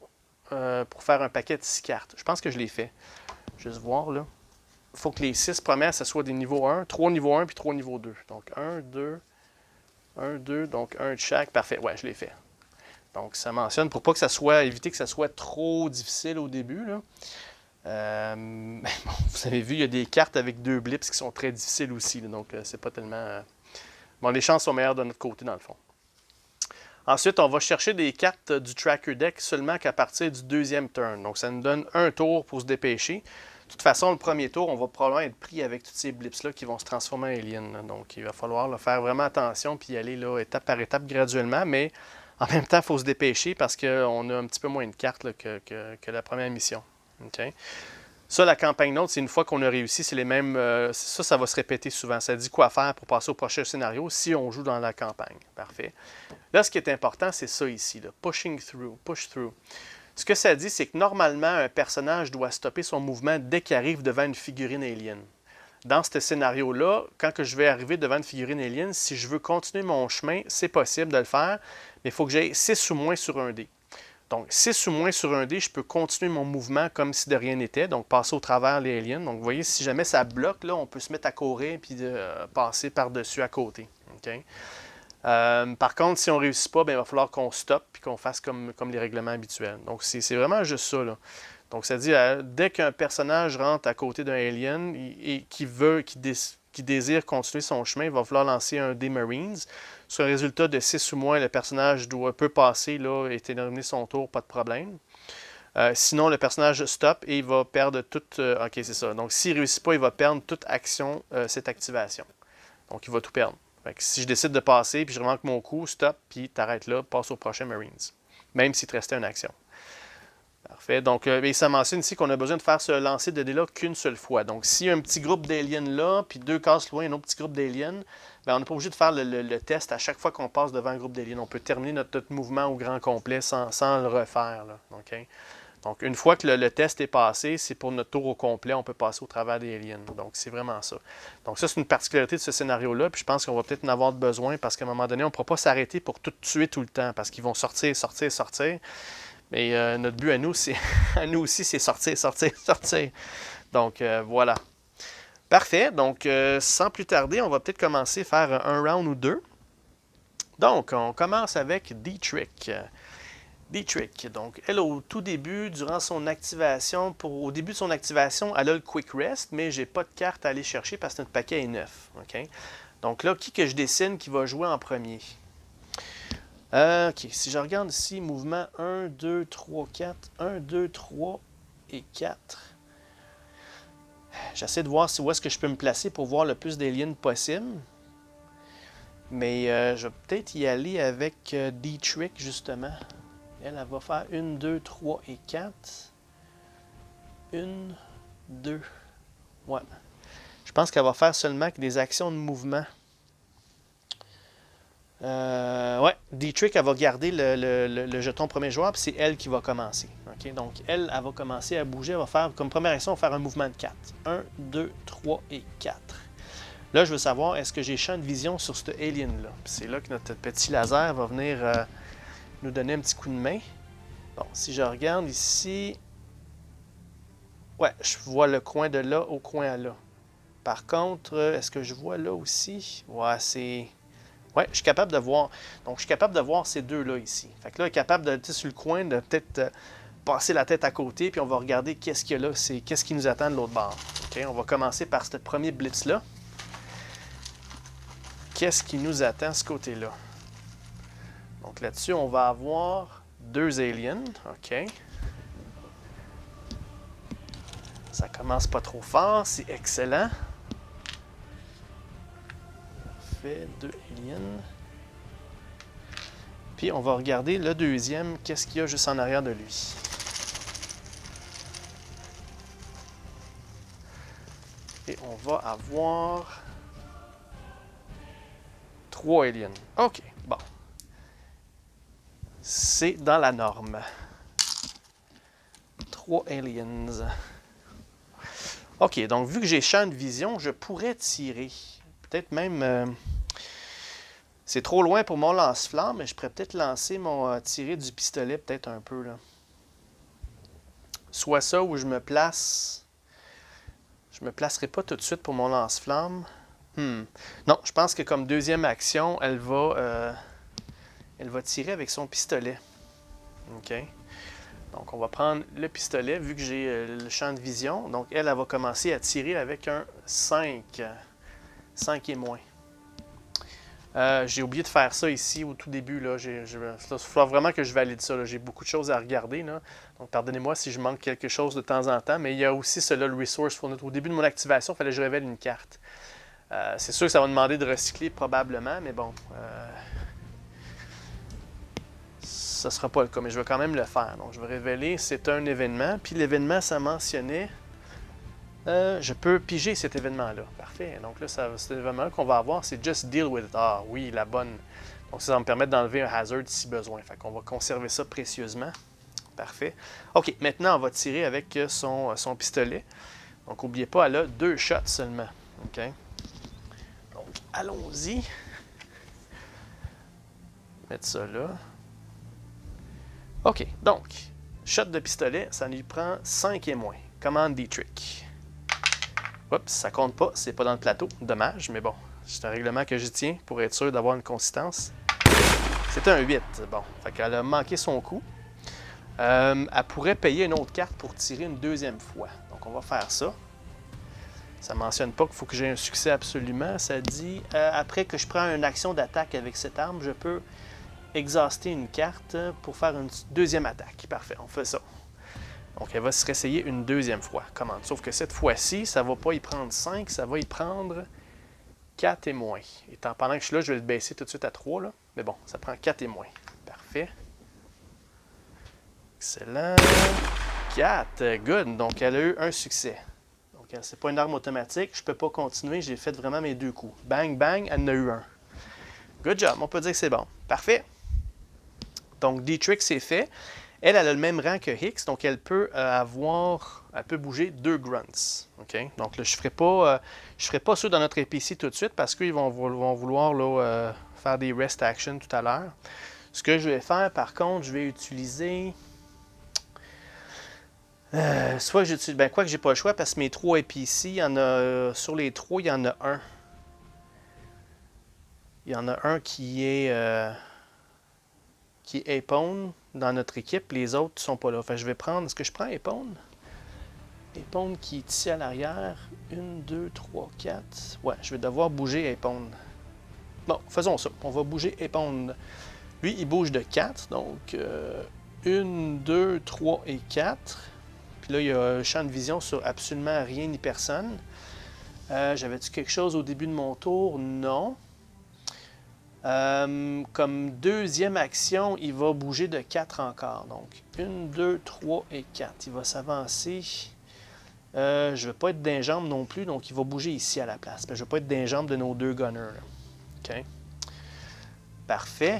Speaker 1: pour faire un paquet de 6 cartes. Je pense que je l'ai fait. Juste voir, là. Il faut que les 6 premières, ce soit des niveaux 1, 3 niveau 1 puis 3 niveau 2. Donc 1, 2, donc 1 de chaque. Parfait, ouais, je l'ai fait. Donc ça mentionne pour pas que ça soit, éviter que ça soit trop difficile au début. Là. Bon, vous avez vu, il y a des cartes avec 2 blips qui sont très difficiles aussi. Là, donc c'est pas tellement. Bon, les chances sont meilleures de notre côté dans le fond. Ensuite, on va chercher des cartes du tracker deck seulement qu'à partir du 2e turn. Donc ça nous donne un tour pour se dépêcher. De toute façon, le premier tour, on va probablement être pris avec tous ces blips-là qui vont se transformer en aliens. Là. Donc, il va falloir là, faire vraiment attention puis y aller là, étape par étape graduellement. Mais en même temps, il faut se dépêcher parce qu'on a un petit peu moins de cartes là, que la première mission. Okay? Ça, la campagne note, c'est une fois qu'on a réussi, c'est les mêmes. Ça va se répéter souvent. Ça dit quoi faire pour passer au prochain scénario si on joue dans la campagne. Parfait. Là, ce qui est important, c'est ça ici, là, push through. Ce que ça dit, c'est que normalement, un personnage doit stopper son mouvement dès qu'il arrive devant une figurine alien. Dans ce scénario-là, quand je vais arriver devant une figurine alien, si je veux continuer mon chemin, c'est possible de le faire, mais il faut que j'aie 6 ou moins sur un dé. Donc, 6 ou moins sur un dé, je peux continuer mon mouvement comme si de rien n'était, donc passer au travers les aliens. Donc, vous voyez, si jamais ça bloque, là, on peut se mettre à courir et passer par-dessus à côté. Okay? Par contre, si on ne réussit pas, bien, il va falloir qu'on stoppe et qu'on fasse comme les règlements habituels. Donc, c'est vraiment juste ça. Là. Donc, ça dit, dès qu'un personnage rentre à côté d'un alien et qui désire continuer son chemin, il va falloir lancer un des Marines. Sur un résultat de 6 ou moins, le personnage peut passer là, et terminer son tour, pas de problème. Sinon, le personnage stoppe et il va perdre toute... OK, c'est ça. Donc, s'il ne réussit pas, il va perdre toute action, cette activation. Donc, il va tout perdre. Fait que si je décide de passer, puis je remanque mon coup, stop, puis t'arrêtes là, passe au prochain Marines. Même s'il te restait une action. Parfait. Donc, ça mentionne ici qu'on a besoin de faire ce lancer de dés-là qu'une seule fois. Donc, s'il y a un petit groupe d'aliens là, puis 2 cases loin, un autre petit groupe d'aliens, bien, on n'est pas obligé de faire le test à chaque fois qu'on passe devant un groupe d'aliens. On peut terminer notre mouvement au grand complet sans le refaire. Là. Okay? Donc, une fois que le test est passé, c'est pour notre tour au complet, on peut passer au travers des aliens. Donc, c'est vraiment ça. Donc, ça, c'est une particularité de ce scénario-là, puis je pense qu'on va peut-être en avoir besoin parce qu'à un moment donné, on ne pourra pas s'arrêter pour tout tuer tout le temps parce qu'ils vont sortir. Mais notre but à nous, aussi, c'est sortir. Donc, voilà. Parfait. Donc, sans plus tarder, on va peut-être commencer à faire un round ou 2. Donc, on commence avec D-Trick. D-Trick. Donc, elle, au tout début, durant son activation, au début de son activation, elle a le Quick Rest, mais je n'ai pas de carte à aller chercher parce que notre paquet est neuf. Okay? Donc là, qui que je dessine qui va jouer en premier? OK. Si je regarde ici, mouvement 1, 2, 3, 4. 1, 2, 3 et 4. J'essaie de voir où est-ce que je peux me placer pour voir le plus d'aliens possible. Mais je vais peut-être y aller avec D-Trick, justement. Elle va faire 1, 2, 3 et 4. 1, 2. Ouais. Je pense qu'elle va faire seulement que des actions de mouvement. Ouais, D-Trick, elle va garder le jeton premier joueur, puis c'est elle qui va commencer. Okay? Donc, elle va commencer à bouger. Elle va faire, comme première action, elle va faire un mouvement de 4. 1, 2, 3 et 4. Là, je veux savoir, est-ce que j'ai champ de vision sur ce alien-là? C'est là que notre petit laser va venir nous donner un petit coup de main. Bon, si je regarde ici... Ouais, je vois le coin de là au coin à là. Par contre, est-ce que je vois là aussi? Ouais, c'est... Ouais, je suis capable de voir. Donc, je suis capable de voir ces deux-là ici. Fait que là, je suis capable de, sur le coin, de peut-être passer la tête à côté, puis on va regarder qu'est-ce qu'il y a là, qu'est-ce qui nous attend de l'autre bord. OK, on va commencer par ce premier blitz-là. Qu'est-ce qui nous attend de ce côté-là? Donc là-dessus, on va avoir 2 aliens. OK. Ça commence pas trop fort, c'est excellent. Parfait, 2 aliens. Puis on va regarder le deuxième, qu'est-ce qu'il y a juste en arrière de lui. Et on va avoir 3 aliens. OK, bon. C'est dans la norme. 3 aliens. OK, donc vu que j'ai champ de vision, je pourrais tirer. Peut-être même... c'est trop loin pour mon lance-flamme, mais je pourrais peut-être lancer mon... tirer du pistolet peut-être un peu, là. Soit ça, où je me place... Je me placerai pas tout de suite pour mon lance-flamme. Non, je pense que comme deuxième action, elle va tirer avec son pistolet. OK. Donc, on va prendre le pistolet, vu que j'ai le champ de vision. Donc, elle va commencer à tirer avec un 5. 5 et moins. J'ai oublié de faire ça ici au tout début. Là. Il va falloir vraiment que je valide ça. J'ai beaucoup de choses à regarder. Là. Donc, pardonnez-moi si je manque quelque chose de temps en temps. Mais il y a aussi cela, le resource fournit. Au début de mon activation, il fallait que je révèle une carte. C'est sûr que ça va demander de recycler probablement, mais bon... ça ne sera pas le cas, mais je vais quand même le faire. Donc, je vais révéler, c'est un événement. Puis l'événement, ça mentionnait... je peux piger cet événement-là. Parfait. Donc là, cet événement qu'on va avoir, c'est Just Deal With It. Ah oui, la bonne. Donc ça va me permettre d'enlever un hazard si besoin. Fait qu'on va conserver ça précieusement. Parfait. OK, maintenant, on va tirer avec son pistolet. Donc, n'oubliez pas, elle a 2 shots seulement. OK? Donc, allons-y. Mettre ça là. OK, donc, shot de pistolet, ça lui prend 5 et moins. Command D-Trick. Oups, ça compte pas, c'est pas dans le plateau. Dommage, mais bon, c'est un règlement que je tiens pour être sûr d'avoir une consistance. C'était un 8. Bon, fait qu'elle a manqué son coup. Elle pourrait payer une autre carte pour tirer une deuxième fois. Donc, on va faire ça. Ça ne mentionne pas qu'il faut que j'ai un succès absolument. Ça dit, après que je prends une action d'attaque avec cette arme, je peux exhauster une carte pour faire une deuxième attaque. Parfait, on fait ça. Donc, elle va se réessayer une deuxième fois. Commande. Sauf que cette fois-ci, ça ne va pas y prendre 5, ça va y prendre 4 et moins. Et pendant que je suis là, je vais le baisser tout de suite à 3. Là. Mais bon, ça prend 4 et moins. Parfait. Excellent. 4. Good. Donc, elle a eu un succès. Donc, c'est pas une arme automatique. Je ne peux pas continuer. J'ai fait vraiment mes 2 coups. Bang, bang, elle en a eu un. Good job. On peut dire que c'est bon. Parfait. Donc, D-Trick, c'est fait. Elle a le même rang que Hicks, donc elle peut bouger 2 grunts. Okay? Donc là, je ne ferai pas ceux dans notre APC tout de suite parce qu'ils vont vouloir là, faire des rest actions tout à l'heure. Ce que je vais faire, par contre, je vais utiliser... soit j'utilise... Ben, quoi que j'ai pas le choix, parce que mes 3 APC, il y en a... sur les 3, il y en a un. Il y en a un qui est Epone dans notre équipe. Les autres ne sont pas là. Enfin, je vais prendre... Est-ce que je prends Epone? Epone qui est ici à l'arrière. 1, 2, 3, 4. Ouais, je vais devoir bouger Epone. Bon, faisons ça. On va bouger Epone. Lui, il bouge de 4. Donc, 1, 2, 3 et 4. Puis là, il y a un champ de vision sur absolument rien ni personne. J'avais-tu quelque chose au début de mon tour? Non. Comme deuxième action, il va bouger de 4 encore. Donc, 1, 2, 3 et 4. Il va s'avancer. Je ne vais pas être d'un jambe non plus, donc il va bouger ici à la place. Je ne vais pas être d'un jambe de nos 2 gunners. OK. Parfait.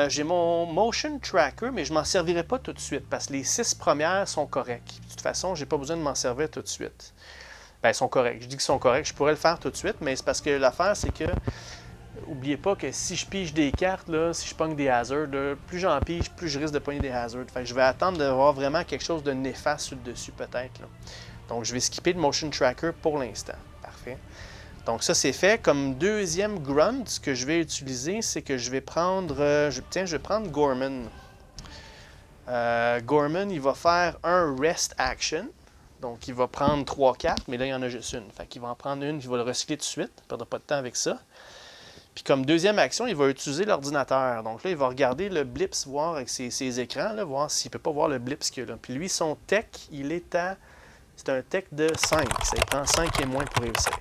Speaker 1: J'ai mon motion tracker, mais je ne m'en servirai pas tout de suite parce que les 6 premières sont correctes. De toute façon, je n'ai pas besoin de m'en servir tout de suite. Ben, ils sont corrects. Je dis qu'ils sont corrects. Je pourrais le faire tout de suite, mais c'est parce que l'affaire, c'est que oubliez pas que si je pige des cartes, là, si je pogne des hazards, là, plus j'en pige, plus je risque de pogner des hazards. Fait que je vais attendre d'avoir vraiment quelque chose de néfaste sur le dessus, peut-être. Là. Donc, je vais skipper le motion tracker pour l'instant. Parfait. Donc, ça, c'est fait. Comme deuxième grunt, ce que je vais utiliser, c'est que je vais prendre... je vais prendre Gorman. Gorman, il va faire un rest action. Donc, il va prendre 3 cartes, mais là, il y en a juste une. Fait qu'il va en prendre une, il va le recycler tout de suite. Il ne perdra pas de temps avec ça. Puis comme deuxième action, il va utiliser l'ordinateur. Donc là, il va regarder le blips, voir avec ses écrans, là, voir s'il ne peut pas voir le blips qu'il y a là. Puis lui, son tech, il est à... C'est un tech de 5. Ça il prend 5 et moins pour réussir.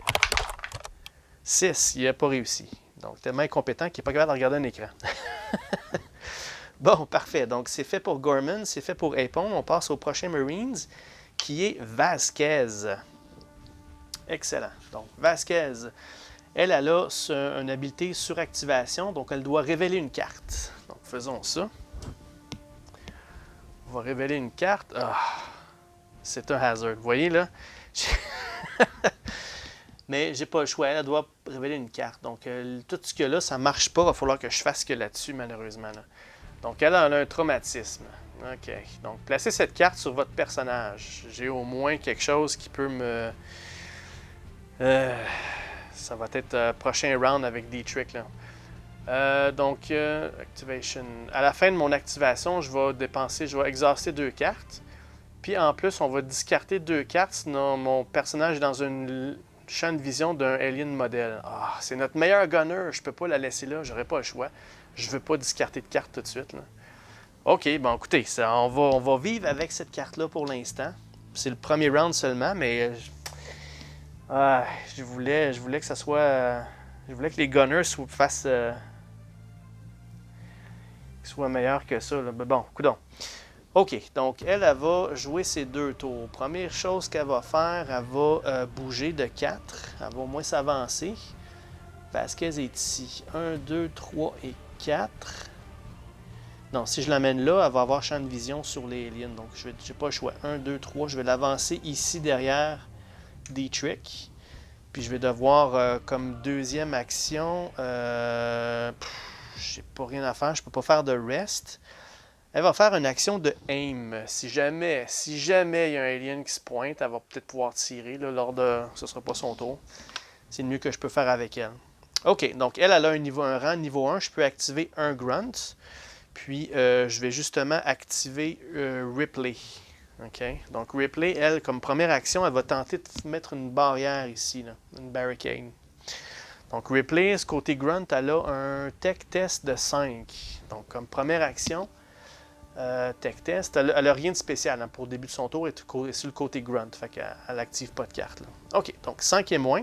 Speaker 1: 6, il n'a pas réussi. Donc, tellement incompétent qu'il n'est pas capable de regarder un écran. Bon, parfait. Donc, c'est fait pour Gorman, c'est fait pour Apon. On passe au prochain Marines, qui est Vasquez. Excellent. Donc, Vasquez, elle a une habilité suractivation, donc elle doit révéler une carte. Donc, faisons ça. On va révéler une carte. Ah, c'est un hazard. Vous voyez, là? Mais j'ai pas le choix. Elle doit révéler une carte. Donc, tout ce que là, ça marche pas. Il va falloir que je fasse ce que là-dessus, malheureusement. Là. Donc, elle a un traumatisme. OK. Donc, placez cette carte sur votre personnage. J'ai au moins quelque chose qui peut me... ça va être prochain round avec D-Trick. Donc, Activation. À la fin de mon activation, je vais exhauster 2 cartes. Puis, en plus, on va discarter 2 cartes, sinon mon personnage est dans une champ de vision d'un alien modèle. Ah, c'est notre meilleur gunner. Je peux pas la laisser là. J'aurais pas le choix. Je veux pas discarter de carte tout de suite. Là. OK, bon, écoutez, on va vivre avec cette carte-là pour l'instant. C'est le premier round seulement, mais je voulais que ça soit... je voulais que les gunners soient meilleurs que ça. Là. Mais bon, coudonc. OK, donc elle va jouer ses 2 tours. Première chose qu'elle va faire, elle va bouger de 4. Elle va au moins s'avancer. Vasquez est ici. 1, 2, 3 et 4. Non, si je l'amène là, elle va avoir champ de vision sur les aliens. Donc, je n'ai pas le choix. 1, 2, 3. Je vais l'avancer ici derrière D-Trick. Puis je vais devoir, comme deuxième action, j'ai pas rien à faire. Je peux pas faire de rest. Elle va faire une action de aim. Si jamais il y a un alien qui se pointe, elle va peut-être pouvoir tirer là, ce ne sera pas son tour. C'est le mieux que je peux faire avec elle. OK, donc elle a un rang niveau 1. Je peux activer un grunt. Puis je vais justement activer Ripley. OK, donc Ripley, elle, comme première action, elle va tenter de mettre une barrière ici, là, une barricade. Donc Ripley, ce côté grunt, elle a un tech test de 5. Donc comme première action, tech test. Elle n'a rien de spécial hein, pour le début de son tour. Elle est sur le côté grunt. Fait qu'elle n'active pas de carte. Là. OK, donc 5 et moins.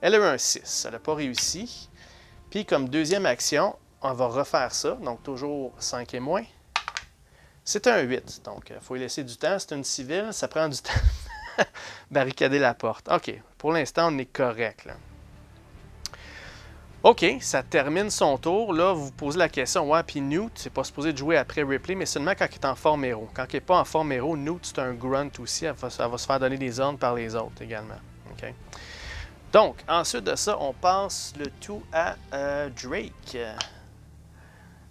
Speaker 1: Elle a eu un 6. Elle n'a pas réussi. Puis comme deuxième action, on va refaire ça. Donc toujours 5 et moins. C'est un 8. Donc il faut lui laisser du temps. C'est une civile. Ça prend du temps. Barricader la porte. OK, pour l'instant, on est correct. Là. OK, ça termine son tour. Là, vous vous posez la question, ouais, puis Newt, c'est pas supposé de jouer après Ripley, mais seulement quand il est en forme héros. Quand il n'est pas en forme héros, Newt, c'est un grunt aussi. Elle va se faire donner des ordres par les autres également. OK. Donc, ensuite de ça, on passe le tout à Drake.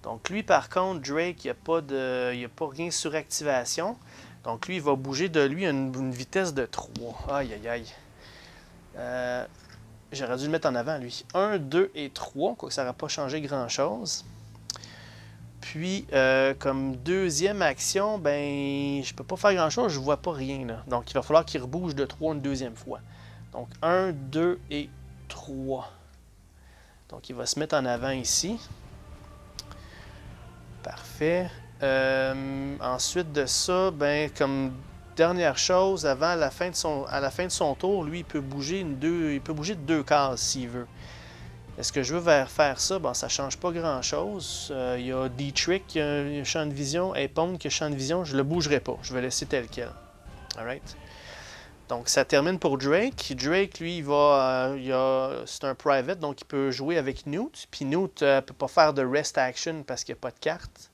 Speaker 1: Donc, lui, par contre, Drake, il n'y a pas rien sur activation. Donc, lui, il va bouger de lui à une vitesse de 3. Aïe, aïe, aïe. J'aurais dû le mettre en avant, lui. 1, 2 et 3, quoique ça n'aurait pas changé grand-chose. Puis, comme deuxième action, ben, je peux pas faire grand-chose, je vois pas rien. Là. Donc, il va falloir qu'il rebouge de 3 une deuxième fois. Donc, 1, 2 et 3. Donc, il va se mettre en avant ici. Parfait. Ensuite de ça, ben, comme dernière chose, à la fin de son tour, lui, il peut bouger de 2 cases s'il veut. Est-ce que je veux faire ça? Bon, ça ne change pas grand-chose. Il y a D-Trick qui a un champ de vision, Apon qui a un champ de vision. Je ne le bougerai pas. Je vais laisser tel quel. Alright? Donc, ça termine pour Drake. Drake, lui, c'est un private, donc il peut jouer avec Newt. Puis Newt ne peut pas faire de rest action parce qu'il n'y a pas de carte.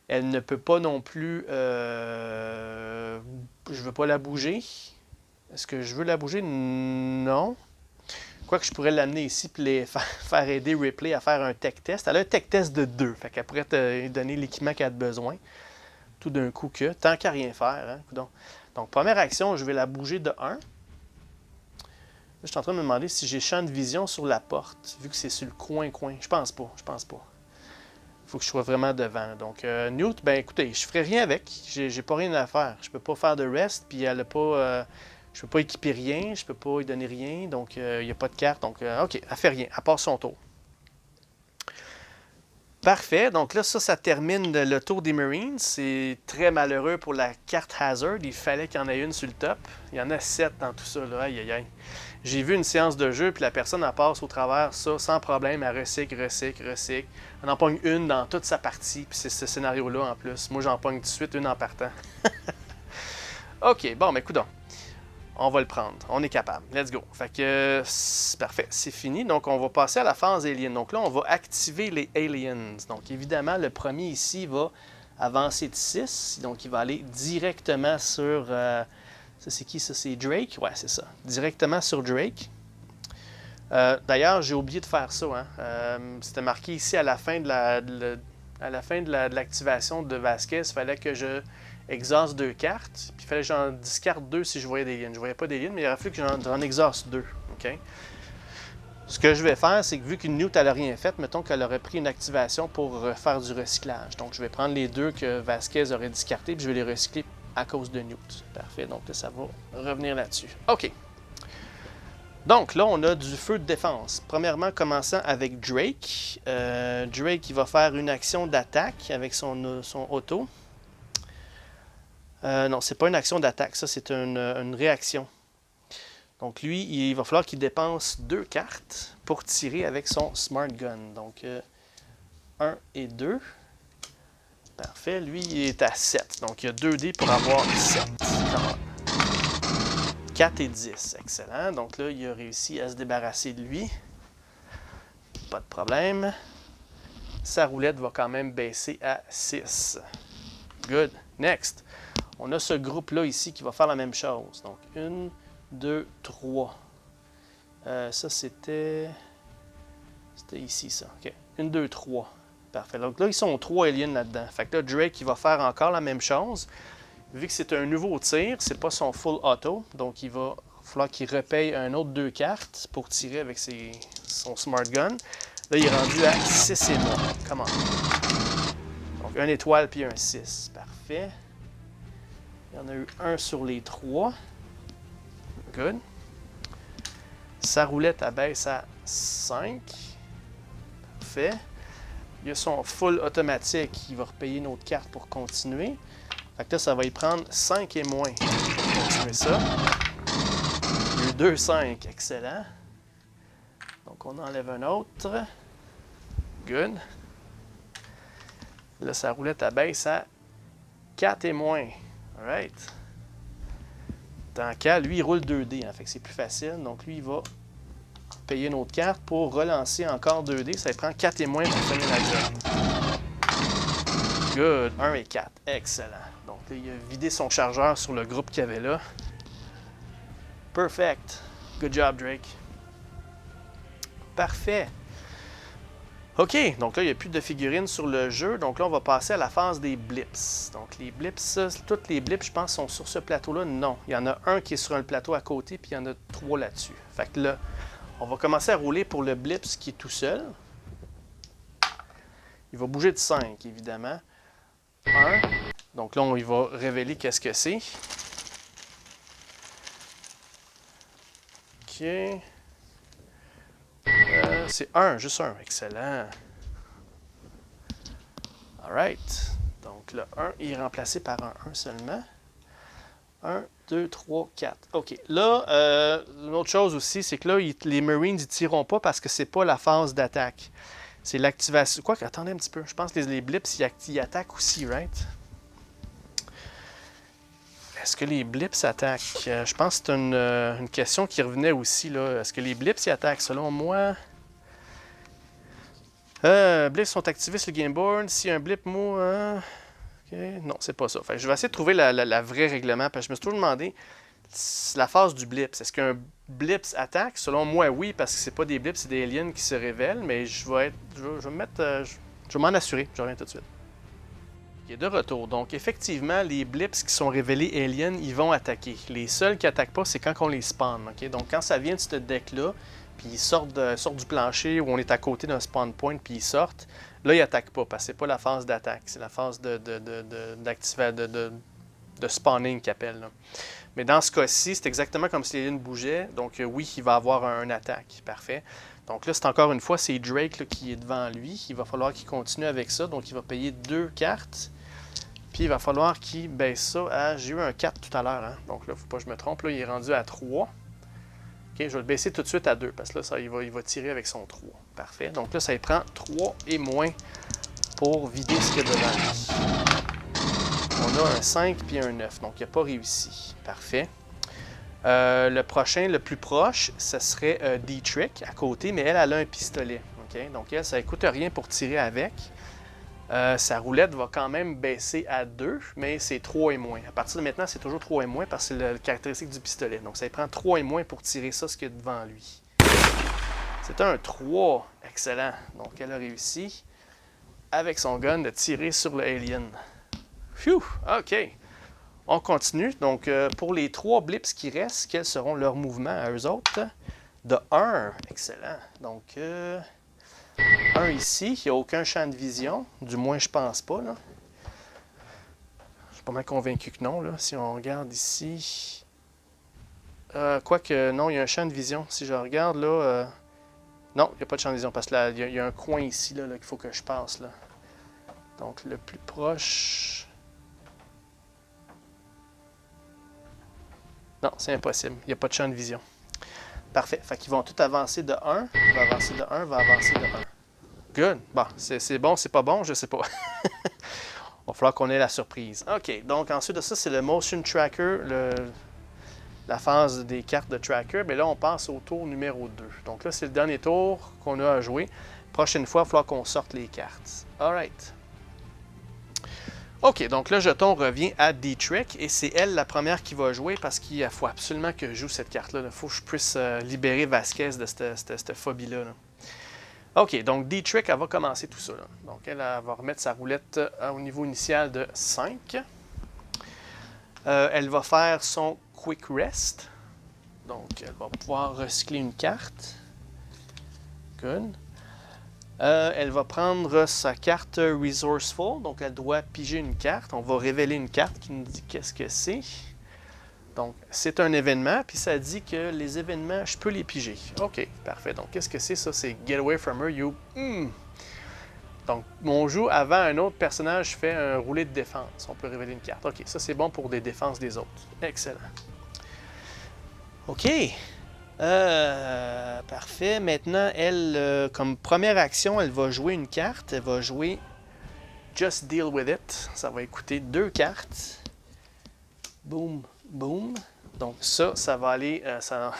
Speaker 1: Elle ne peut pas non plus... je ne veux pas la bouger. Est-ce que je veux la bouger? Non. Quoique je pourrais l'amener ici et faire aider Ripley à faire un tech test. Elle a un tech test de 2. Fait qu'elle pourrait te donner l'équipement qu'elle a besoin. Tout d'un coup que. Tant qu'à rien faire. Hein? Donc, première action, je vais la bouger de 1. Là, je suis en train de me demander si j'ai champ de vision sur la porte, vu que c'est sur le coin-coin. Je pense pas. Il faut que je sois vraiment devant. Donc, Newt, ben écoutez, je ferai rien avec. J'ai pas rien à faire. Je peux pas faire de rest, puis elle a pas... je peux pas équiper rien, je peux pas lui donner rien, donc il n'y a pas de carte. Donc, OK, elle fait rien, à part son tour. Parfait. Donc là, ça termine le tour des Marines. C'est très malheureux pour la carte Hazard. Il fallait qu'il y en ait une sur le top. Il y en a 7 dans tout ça. Là. Aïe, aïe, aïe. J'ai vu une séance de jeu, puis la personne en passe au travers ça sans problème. Elle recycle. Elle en pogne une dans toute sa partie, puis c'est ce scénario-là en plus. Moi, j'en pogne tout de suite une en partant. OK, bon, mais coudonc. On va le prendre. On est capable. Let's go. Fait que c'est parfait. C'est fini. Donc, on va passer à la phase alien. Donc là, on va activer les aliens. Donc, évidemment, le premier ici va avancer de 6. Donc, il va aller directement sur... ça, c'est qui? Ça, c'est Drake? Ouais, c'est ça. Directement sur Drake. D'ailleurs, j'ai oublié de faire ça. Hein. C'était marqué ici à la fin de l'activation de Vasquez. Il fallait que je... exhaust 2 cartes, puis il fallait que j'en discarte 2 si je voyais des liens. Je voyais pas des liens, mais il aurait fallu que j'en exhauste 2. Okay? Ce que je vais faire, c'est que vu qu'une Newt, elle n'a rien fait, mettons qu'elle aurait pris une activation pour faire du recyclage. Donc, je vais prendre les 2 que Vasquez aurait discartés, puis je vais les recycler à cause de Newt. Parfait, donc là, ça va revenir là-dessus. OK. Donc, là, on a du feu de défense. Premièrement, commençant avec Drake. Drake, il va faire une action d'attaque avec son auto. Non, c'est pas une action d'attaque, ça c'est une réaction. Donc lui, il va falloir qu'il dépense 2 cartes pour tirer avec son Smart Gun. Donc 1 et 2. Parfait, lui il est à 7. Donc il y a 2 dés pour avoir 7. 4 et 10, excellent. Donc là, il a réussi à se débarrasser de lui. Pas de problème. Sa roulette va quand même baisser à 6. Good. Next. On a ce groupe-là ici qui va faire la même chose. Donc, 1, 2, 3. Ça, c'était ici, ça. OK. 1, 2, 3. Parfait. Donc là, ils sont 3 aliens là-dedans. Fait que là, Drake, il va faire encore la même chose. Vu que c'est un nouveau tir, c'est pas son full auto. Donc, il va falloir qu'il repaye un autre 2 cartes pour tirer avec son Smart Gun. Là, il est rendu à 6 et moins. Come on. Donc, 1 étoile puis un 6. Parfait. Il y en a eu un sur les 3. Good. Sa roulette abaisse à 5. Parfait. Il y a son full automatique. Il va repayer une autre carte pour continuer. Fait que là, ça va y prendre 5 et moins pour continuer ça. Il y a eu 2, 5. Excellent. Donc, on enlève un autre. Good. Là, sa roulette abaisse à 4 et moins. Alright. Tant qu'à, lui, il roule 2 dés, hein, fait que c'est plus facile. Donc, lui, il va payer une autre carte pour relancer encore 2 dés. Ça lui prend 4 et moins pour finir la job. Good. 1 et 4. Excellent. Donc, là, il a vidé son chargeur sur le groupe qu'il y avait là. Perfect. Good job, Drake. Parfait. OK, donc là, il n'y a plus de figurines sur le jeu. Donc là, on va passer à la phase des blips. Donc les blips, toutes les blips, je pense, sont sur ce plateau-là. Non, il y en a un qui est sur un plateau à côté, puis il y en a 3 là-dessus. Fait que là, on va commencer à rouler pour le blips qui est tout seul. Il va bouger de 5, évidemment. 1. Donc là, il va révéler qu'est-ce que c'est. OK. C'est 1, juste 1. Excellent. Alright. Donc le 1 est remplacé par un 1 seulement. 1, 2, 3, 4. OK. Là, une autre chose aussi, c'est que là, les Marines, ils ne tireront pas parce que c'est pas la phase d'attaque. C'est l'activation. Quoi que, attendez un petit peu. Je pense que les blips, ils attaquent aussi, right? Est-ce que les blips attaquent? Je pense que c'est une question qui revenait aussi, là. Est-ce que les blips, ils attaquent? Selon moi... blips sont activés sur le game board. Si un blip, moi... OK. Non, c'est pas ça. Fait que je vais essayer de trouver le vrai règlement, parce que je me suis toujours demandé... la phase du blip. Est-ce qu'un blips attaque? Selon moi, oui, parce que c'est pas des blips, c'est des aliens qui se révèlent, mais je vais me mettre... je vais m'en assurer, je reviens tout de suite. Ok, de retour. Donc, effectivement, les blips qui sont révélés aliens, ils vont attaquer. Les seuls qui attaquent pas, c'est quand on les spawn. Okay? Donc, quand ça vient de ce deck-là, puis ils sortent du plancher où on est à côté d'un spawn point, puis ils sortent, là, ils attaquent pas, parce que c'est pas la phase d'attaque, c'est la phase de spawning qu'ils appellent. Mais dans ce cas-ci, c'est exactement comme si l'alien bougeait, donc oui, il va avoir un attaque. Parfait. Donc là, c'est encore une fois, c'est Drake là, qui est devant lui. Il va falloir qu'il continue avec ça, donc il va payer 2 cartes. Puis il va falloir qu'il baisse ça à... J'ai eu un 4 tout à l'heure, hein? Donc là, faut pas que je me trompe, là, il est rendu à 3. Ok, je vais le baisser tout de suite à 2, parce que là, ça, il va tirer avec son 3. Parfait. Donc là, ça lui prend 3 et moins pour vider ce qu'il y a devant lui. On a un 5 puis un 9, donc il n'a pas réussi. Parfait. Le prochain, le plus proche, ce serait D-Trick à côté, mais elle a un pistolet. Okay? Donc elle, ça ne coûte rien pour tirer avec. Sa roulette va quand même baisser à 2, mais c'est 3 et moins. À partir de maintenant, c'est toujours 3 et moins parce que c'est la caractéristique du pistolet. Donc ça lui prend 3 et moins pour tirer ça, ce qu'il y a devant lui. C'est un 3. Excellent. Donc elle a réussi, avec son gun, de tirer sur le alien. Phew! OK. On continue. Donc, pour les 3 blips qui restent, quels seront leurs mouvements à eux autres? De 1. Excellent. Donc, 1 ici. Il n'y a aucun champ de vision. Du moins, je pense pas. Là. Je suis pas mal convaincu que non. Là. Si on regarde ici... quoique, non, il y a un champ de vision. Si je regarde, là... non, il n'y a pas de champ de vision parce qu'il y a un coin ici là, qu'il faut que je passe. Là. Donc, le plus proche... Non, c'est impossible. Il n'y a pas de champ de vision. Parfait. Fait qu'ils vont tout avancer de 1. Va avancer de 1, va avancer de 1. Good. Bon, c'est bon, c'est pas bon, je sais pas. Il va falloir qu'on ait la surprise. OK. Donc, ensuite de ça, c'est le motion tracker, la phase des cartes de tracker. Mais là, on passe au tour numéro 2. Donc là, c'est le dernier tour qu'on a à jouer. Prochaine fois, il va falloir qu'on sorte les cartes. All right. OK, donc le jeton revient à D-Trick et c'est elle la première qui va jouer parce qu'il faut absolument que je joue cette carte-là. Il faut que je puisse libérer Vasquez de cette phobie-là. Là. OK, donc D-Trick, elle va commencer tout ça. Là. Donc elle va remettre sa roulette au niveau initial de 5. Elle va faire son Quick Rest. Donc elle va pouvoir recycler une carte. Good. Elle va prendre sa carte Resourceful, donc elle doit piger une carte. On va révéler une carte qui nous dit qu'est-ce que c'est. Donc, c'est un événement, puis ça dit que les événements, je peux les piger. OK, parfait. Donc, qu'est-ce que c'est ça? C'est Get Away From Her, You. Donc, on joue avant un autre personnage fait un roulé de défense. On peut révéler une carte. OK, ça c'est bon pour des défenses des autres. Excellent. OK. Parfait. Maintenant, elle, comme première action, elle va jouer une carte. Elle va jouer Just Deal With It. Ça va écouter 2 cartes. Boum, boum. Donc ça va aller, ça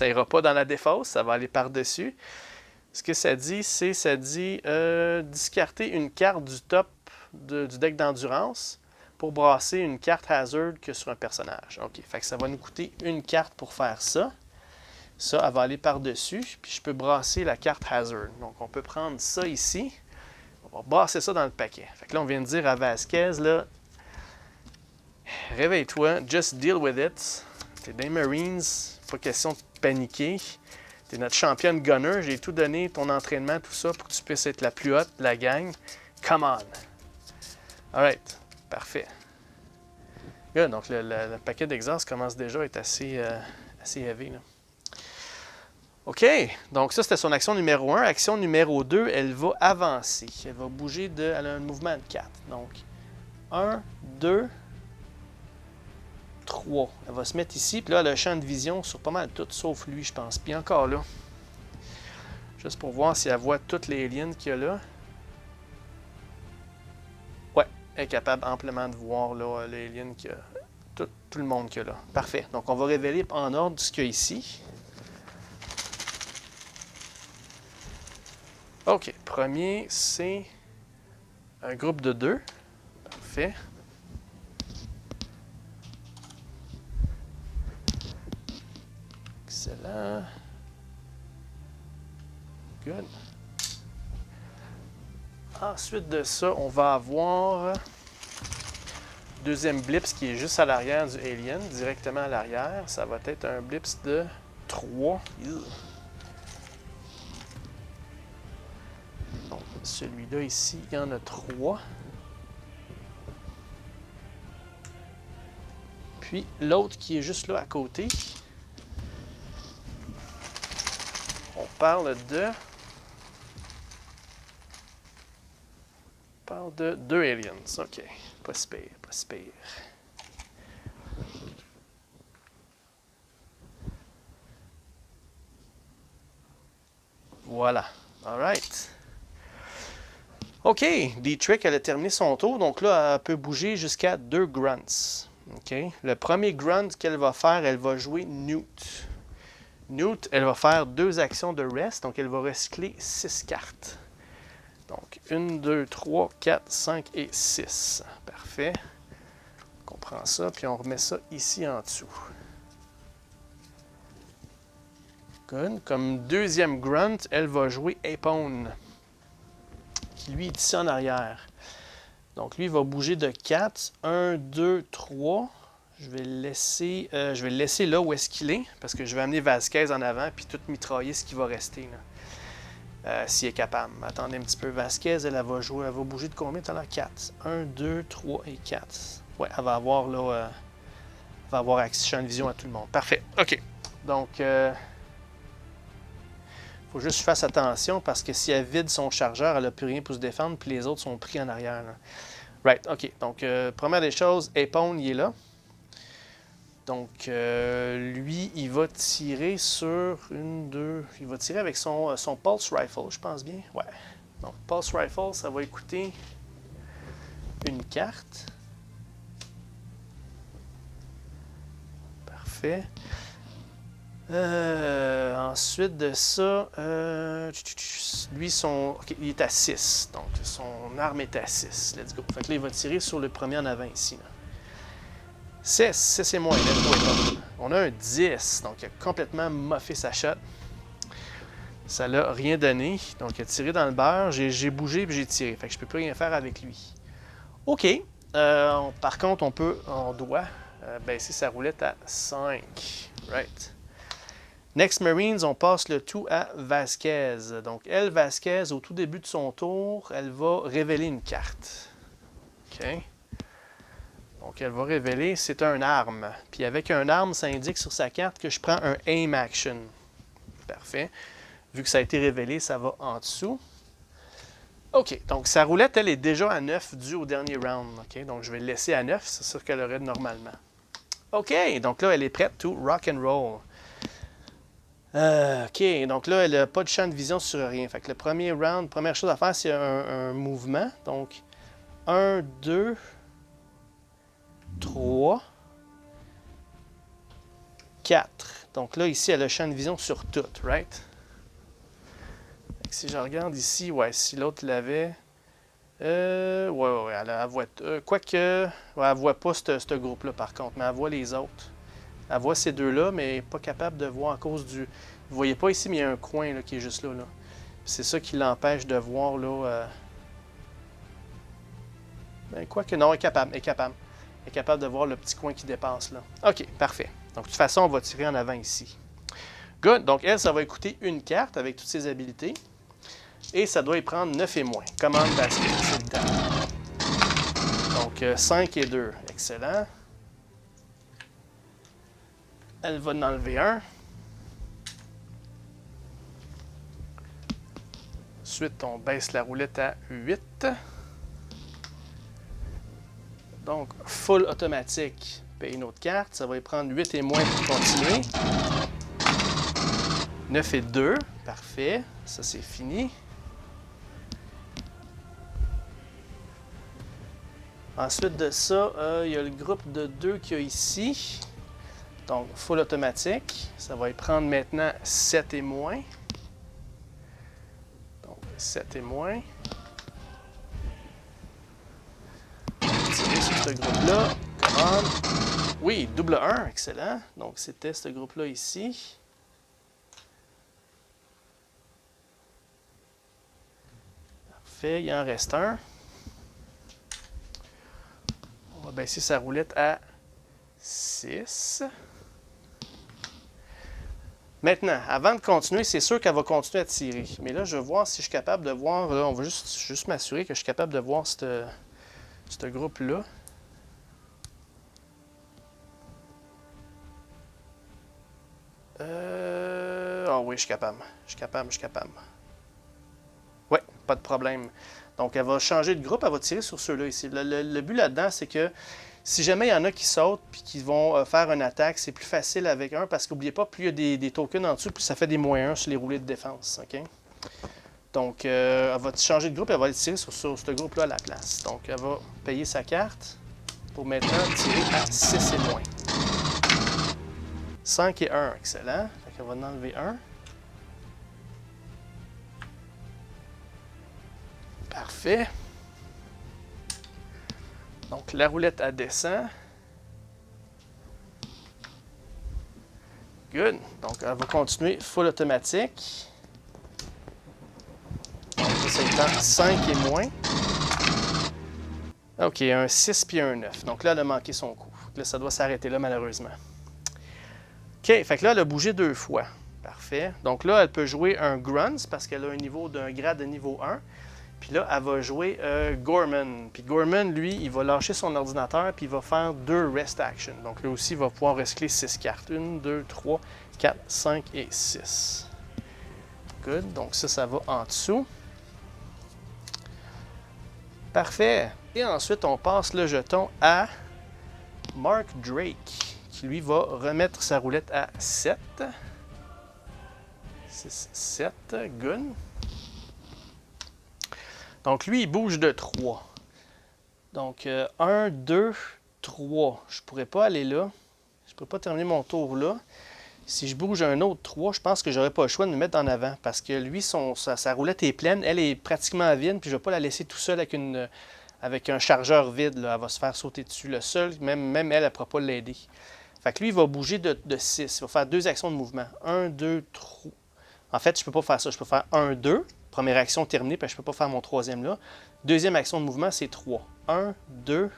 Speaker 1: ira pas dans la défausse, ça va aller par-dessus. Ce que ça dit, discarter une carte du top du deck d'endurance pour brasser une carte hazard que sur un personnage. OK, fait que ça va nous coûter une carte pour faire ça. Ça, elle va aller par-dessus, puis je peux brasser la carte Hazard. Donc, on peut prendre ça ici. On va brasser ça dans le paquet. Fait que là, on vient de dire à Vasquez, là, réveille-toi, just deal with it. T'es des Marines, pas question de paniquer. T'es notre championne gunner, j'ai tout donné, ton entraînement, tout ça, pour que tu puisses être la plus haute de la gang. Come on! Alright, parfait. Good, donc le paquet d'exhaust commence déjà à être assez heavy, là. OK, donc ça c'était son action numéro 1. Action numéro 2, elle va avancer. Elle va bouger elle a un mouvement de 4. Donc, 1, 2, 3. Elle va se mettre ici, puis là, elle a le champ de vision sur pas mal tout, sauf lui, je pense. Puis encore là, juste pour voir si elle voit toutes les aliens qu'il y a là. Ouais, elle est capable amplement de voir là, les aliens qu'il y a. Tout le monde qu'il y a là. Parfait. Donc, on va révéler en ordre ce qu'il y a ici. OK. Premier, c'est un groupe de 2. Parfait. Excellent. Good. Ensuite de ça, on va avoir deuxième blips qui est juste à l'arrière du alien, directement à l'arrière. Ça va être un blips de 3. Donc, celui-là ici, il y en a 3. Puis l'autre qui est juste là à côté, on parle de 2 aliens. OK. Pas si pire, pas si pire. Voilà. All right. OK. Dietrich, elle a terminé son tour. Donc là, elle peut bouger jusqu'à 2 grunts. OK. Le premier grunt qu'elle va faire, elle va jouer Newt. Newt, elle va faire 2 actions de rest. Donc, elle va recycler 6 cartes. Donc, 1, 2, 3, 4, 5 et 6. Parfait. On prend ça, puis on remet ça ici en dessous. Good. Comme deuxième grunt, elle va jouer Apone, qui lui est ici en arrière. Donc, lui, il va bouger de 4. 1, 2, 3. Je vais le laisser là où est-ce qu'il est, parce que je vais amener Vasquez en avant, puis tout mitrailler ce qui va rester, là. S'il est capable. Attendez un petit peu. Vasquez, elle va jouer, elle va bouger de combien tout à l'heure? 4. 1, 2, 3 et 4. Ouais, elle va avoir, là, elle va avoir accès champ de vision à tout le monde. Parfait. OK. Donc, faut juste que je fasse attention, parce que si elle vide son chargeur, elle n'a plus rien pour se défendre, puis les autres sont pris en arrière, là. Right, OK. Donc, première des choses, Apone, il est là. Donc, lui, il va tirer sur une, deux... Il va tirer avec son Pulse Rifle, je pense bien. Ouais. Donc, Pulse Rifle, ça va écouter une carte. Parfait. Ensuite de ça, lui, okay, il est à 6. Donc, son arme est à 6. Let's go. Fait que là, il va tirer sur le premier en avant ici, là. 6 c'est moins. On a un 10, donc il a complètement moffé sa shot. Ça l'a rien donné. Donc il a tiré dans le beurre, j'ai bougé et j'ai tiré. Fait que je peux plus rien faire avec lui. OK. Par contre, on doit baisser sa roulette à 5. Right. Next Marines, on passe le tout à Vasquez. Donc elle, Vasquez, au tout début de son tour, elle va révéler une carte. OK. Donc, elle va révéler, c'est un arme. Puis avec un arme, ça indique sur sa carte que je prends un aim action. Parfait. Vu que ça a été révélé, ça va en dessous. OK. Donc, sa roulette, elle est déjà à 9 due au dernier round. OK. Donc, je vais le laisser à 9. C'est sûr qu'elle aurait normalement. OK. Donc là, elle est prête to rock and roll. OK. Donc là, elle n'a pas de champ de vision sur rien. Fait que le premier round, première chose à faire, c'est un mouvement. Donc, 1, 2... 3, 4. Donc là, ici, elle a le champ de vision sur tout, right? Si je regarde ici, ouais, si l'autre l'avait... ouais, elle voit... quoique... Ouais, elle voit pas ce groupe-là, par contre, mais elle voit les autres. Elle voit ces deux-là, mais elle n'est pas capable de voir à cause du... Vous voyez pas ici, mais il y a un coin là, qui est juste là. C'est ça qui l'empêche de voir, là... Ben, quoique, non, elle est capable, elle est capable. Elle est capable de voir le petit coin qui dépasse là. OK, parfait. Donc, de toute façon, on va tirer en avant ici. Good. Donc, elle, ça va écouter une carte avec toutes ses habilités. Et ça doit y prendre 9 et moins. Commande basket, c'est le temps. Donc, 5 et 2. Excellent. Elle va en enlever un. Ensuite, on baisse la roulette à 8. Donc, full automatique. Paye une autre carte. Ça va y prendre 8 et moins pour continuer. 9 et 2. Parfait. Ça, c'est fini. Ensuite de ça, il y a le groupe de 2 qu'il y a ici. Donc, full automatique. Ça va y prendre maintenant 7 et moins. Donc, 7 et moins. Tirer sur ce groupe-là. Commande. Oui, double 1. Excellent. Donc, c'était ce groupe-là ici. Parfait, il en reste un. On va baisser sa roulette à 6. Maintenant, avant de continuer, c'est sûr qu'elle va continuer à tirer. Mais là, je vais voir si je suis capable de voir. Là, on va juste m'assurer que je suis capable de voir ce groupe-là. Ah oui, je suis capable. Je suis capable. Oui, pas de problème. Donc, elle va changer de groupe, elle va tirer sur ceux-là ici. Le but là-dedans, c'est que si jamais il y en a qui sautent et qui vont faire une attaque, c'est plus facile avec un parce qu'oubliez pas, plus il y a des tokens en dessous, plus ça fait des -1 sur les roulés de défense. OK? Donc, elle va changer de groupe et elle va aller tirer sur ce groupe-là à la place. Donc, elle va payer sa carte pour maintenant tirer à 6 et moins. 5 et 1, excellent. Fait qu'elle va en enlever un. Parfait. Donc, la roulette, elle descend. Good. Donc, elle va continuer full automatique. Donc, ça étant 5 et moins. OK, un 6 puis un 9. Donc là, elle a manqué son coup. Là, ça doit s'arrêter là, malheureusement. OK, fait que là, elle a bougé 2 fois. Parfait. Donc là, elle peut jouer un Grunts parce qu'elle a un grade de niveau 1. Puis là, elle va jouer Gorman. Puis Gorman, lui, il va lâcher son ordinateur puis il va faire 2 Rest Actions. Donc là aussi, il va pouvoir recycler 6 cartes. 1, 2, 3, 4, 5 et 6. Good. Donc ça va en dessous. Parfait. Et ensuite, on passe le jeton à Mark Drake, qui lui va remettre sa roulette à 7. 6, 7. Good. Donc, lui, il bouge de 3. Donc, 1, 2, 3. Je ne pourrais pas aller là. Je ne pourrais pas terminer mon tour là. Si je bouge un autre 3, je pense que je n'aurais pas le choix de me mettre en avant. Parce que lui, sa roulette est pleine. Elle est pratiquement vide. Puis je ne vais pas la laisser tout seul avec un chargeur vide. Là. Elle va se faire sauter dessus. Le seul, même elle ne pourra pas l'aider. Fait que lui, il va bouger de 6. Il va faire 2 actions de mouvement. 1, 2, 3. En fait, je ne peux pas faire ça. Je peux faire 1, 2. Première action terminée, puis je ne peux pas faire mon troisième là. Deuxième action de mouvement, c'est 3. 1, 2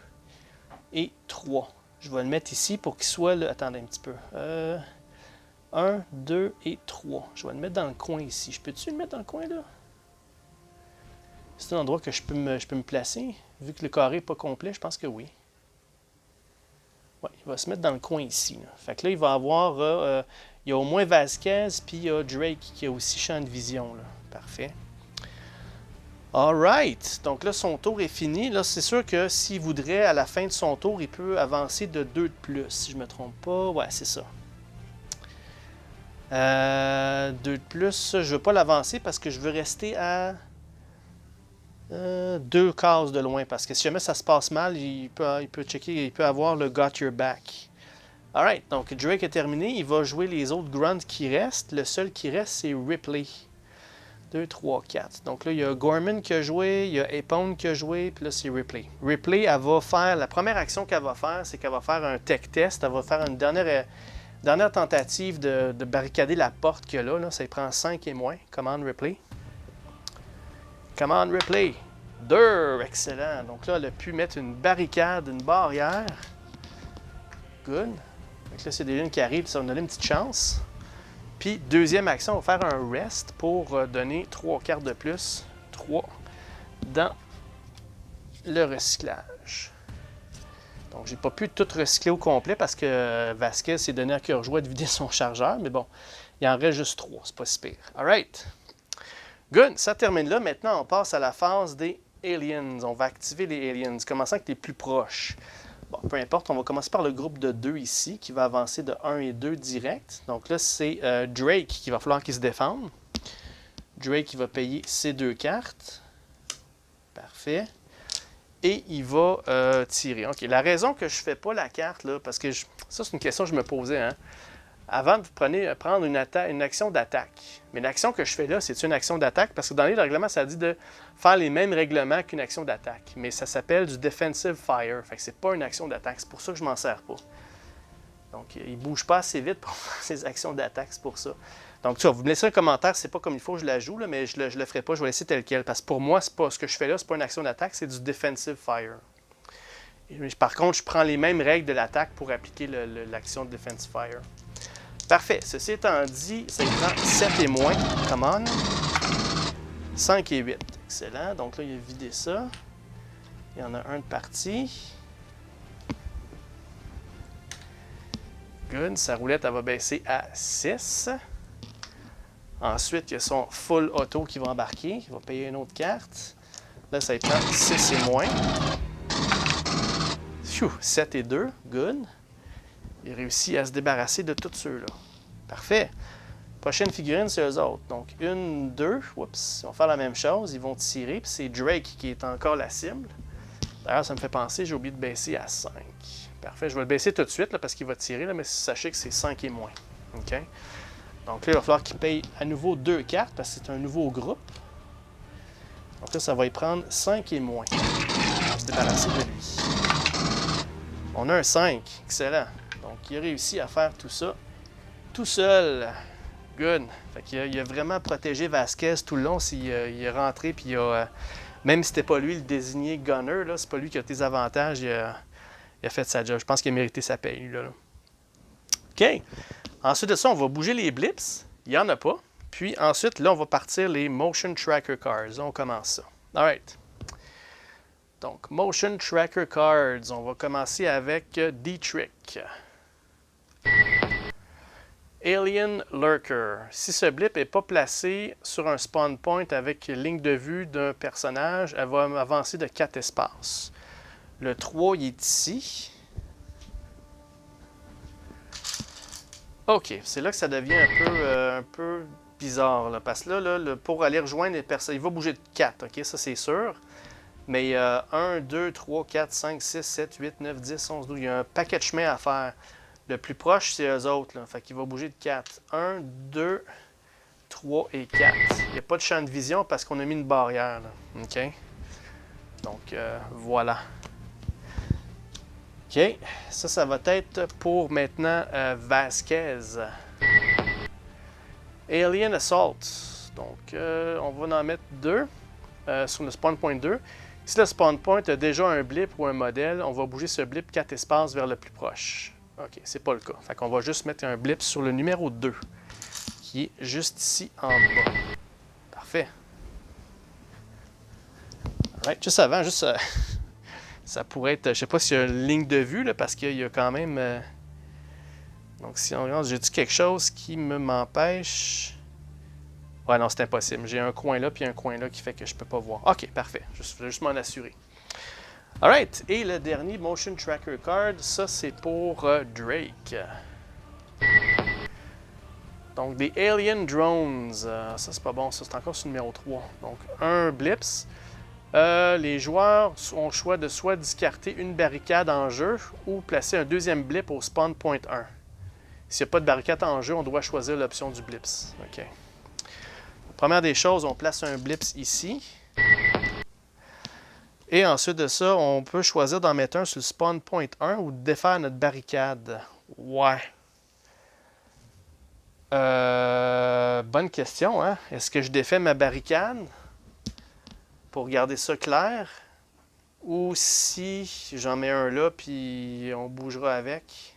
Speaker 1: et 3. Je vais le mettre ici pour qu'il soit là. Attendez un petit peu. 1, 2 et 3. Je vais le mettre dans le coin ici. Je peux-tu le mettre dans le coin là? C'est un endroit que je peux me placer. Vu que le carré n'est pas complet, je pense que oui. Ouais, il va se mettre dans le coin ici. Là. Fait que là, il va avoir... il y a au moins Vasquez, puis il y a Drake qui a aussi champ de vision. Là. Parfait. Alright. Donc là, son tour est fini. Là, c'est sûr que s'il voudrait, à la fin de son tour, il peut avancer de 2 de plus, si je ne me trompe pas. Ouais, c'est ça. 2 de plus, je ne veux pas l'avancer parce que je veux rester à 2 cases de loin. Parce que si jamais ça se passe mal, il peut checker, il peut avoir le Got Your Back. Alright, donc Drake est terminé. Il va jouer les autres grunts qui restent. Le seul qui reste, c'est Ripley. 2, 3, 4. Donc là, il y a Gorman qui a joué, il y a Epone qui a joué, puis là, c'est Ripley. Ripley, elle va faire, la première action qu'elle va faire, c'est qu'elle va faire un tech test. Elle va faire une dernière tentative de barricader la porte qu'il y a là. Ça prend 5 et moins. Command Ripley. Command Ripley. 2. Excellent. Donc là, elle a pu mettre une barricade, une barrière. Good. Donc là, c'est des lunes qui arrivent, ça va nous donner une petite chance. Puis, deuxième action, on va faire un rest pour donner 3 cartes de plus. 3 dans le recyclage. Donc, j'ai pas pu tout recycler au complet parce que Vasquez s'est donné à cœur joie de vider son chargeur. Mais bon, il en reste juste 3. C'est pas si pire. Alright. Good. Ça termine là. Maintenant, on passe à la phase des aliens. On va activer les aliens, commençant avec les plus proches. Bon, peu importe, on va commencer par le groupe de 2 ici, qui va avancer de 1 et 2 direct. Donc là, c'est Drake qui va falloir qu'il se défende. Drake qui va payer ses 2 cartes. Parfait. Et il va tirer. OK, la raison que je ne fais pas la carte, là, parce que ça, c'est une question que je me posais, hein. Avant de prendre une action d'attaque. Mais l'action que je fais là, c'est une action d'attaque parce que dans les règlements, ça dit de faire les mêmes règlements qu'une action d'attaque. Mais ça s'appelle du Defensive Fire. Fait que c'est pas une action d'attaque. C'est pour ça que je m'en sers pas. Donc, il ne bouge pas assez vite pour faire ses actions d'attaque, c'est pour ça. Donc, tu vas vous me laisser un commentaire, c'est pas comme il faut que je la joue, là, mais je le ferai pas, je vais laisser tel quel. Parce que pour moi, c'est pas ce que je fais là, c'est pas une action d'attaque, c'est du defensive fire. Par contre, je prends les mêmes règles de l'attaque pour appliquer l'action de defensive fire. Parfait. Ceci étant dit, ça prend 7 et moins. Come on. 5 et 8. Excellent. Donc là, il a vidé ça. Il y en a un de parti. Good. Sa roulette, elle va baisser à 6. Ensuite, il y a son full auto qui va embarquer. Il va payer une autre carte. Là, ça prend 6 et moins. 7 et 2. Good. Il réussit à se débarrasser de tous ceux-là. Parfait. Prochaine figurine, c'est eux autres. Donc, 1, 2. Oups. Ils vont faire la même chose. Ils vont tirer. Puis c'est Drake qui est encore la cible. D'ailleurs, ça me fait penser, j'ai oublié de baisser à 5. Parfait. Je vais le baisser tout de suite là, parce qu'il va tirer. Là, mais sachez que c'est 5 et moins. OK? Donc là, il va falloir qu'il paye à nouveau 2 cartes parce que c'est un nouveau groupe. Donc là, ça va y prendre 5 et moins. On va se débarrasser de lui. On a un 5. Excellent. Donc, il a réussi à faire tout ça tout seul. Good. Fait qu'il a vraiment protégé Vasquez tout le long. Il est rentré, puis même si c'était pas lui le désigné gunner, là, c'est pas lui qui a des avantages, il a fait sa job. Je pense qu'il a mérité sa paye, lui, là. OK. Ensuite de ça, on va bouger les blips. Il n'y en a pas. Puis ensuite, là, on va partir les Motion Tracker Cards. On commence ça. All right. Donc, Motion Tracker Cards. On va commencer avec D-Trick. Alien Lurker. Si ce blip n'est pas placé sur un spawn point avec ligne de vue d'un personnage, elle va avancer de 4 espaces. Le 3, il est ici. OK, c'est là que ça devient un peu bizarre, là, parce que là, pour aller rejoindre les personnes, il va bouger de 4, OK, ça c'est sûr. Mais 1, 2, 3, 4, 5, 6, 7, 8, 9, 10, 11, 12, il y a un paquet de chemins à faire. Le plus proche, c'est eux autres, là, fait qu'il va bouger de 4. 1, 2, 3 et 4. Il n'y a pas de champ de vision parce qu'on a mis une barrière, là. OK? Donc, voilà. OK, ça va être pour maintenant Vasquez. Alien Assault. Donc, on va en mettre 2 sur le spawn point 2. Si le spawn point a déjà un blip ou un modèle, on va bouger ce blip 4 espaces vers le plus proche. OK, c'est pas le cas. Fait qu'on va juste mettre un blip sur le numéro 2, qui est juste ici en bas. Parfait. Alright, juste avant, ça pourrait être, je sais pas s'il y a une ligne de vue, là, parce qu'il y a quand même... Donc, si on regarde, j'ai-tu quelque chose qui m'empêche... Ouais, non, c'est impossible. J'ai un coin là, puis un coin là qui fait que je peux pas voir. OK, parfait. Je vais juste m'en assurer. Alright, et le dernier Motion Tracker Card, ça c'est pour Drake. Donc, des Alien Drones. Ça, c'est pas bon, ça c'est encore sur le numéro 3. Donc, un Blips. Les joueurs ont le choix de soit discarter une barricade en jeu ou placer un deuxième blip au spawn point 1. S'il n'y a pas de barricade en jeu, on doit choisir l'option du blips. OK. Première des choses, on place un blips ici. Et ensuite de ça, on peut choisir d'en mettre un sur le spawn point 1 ou de défaire notre barricade. Ouais. Bonne question, hein? Est-ce que je défais ma barricade pour garder ça clair? Ou si j'en mets un là, puis on bougera avec?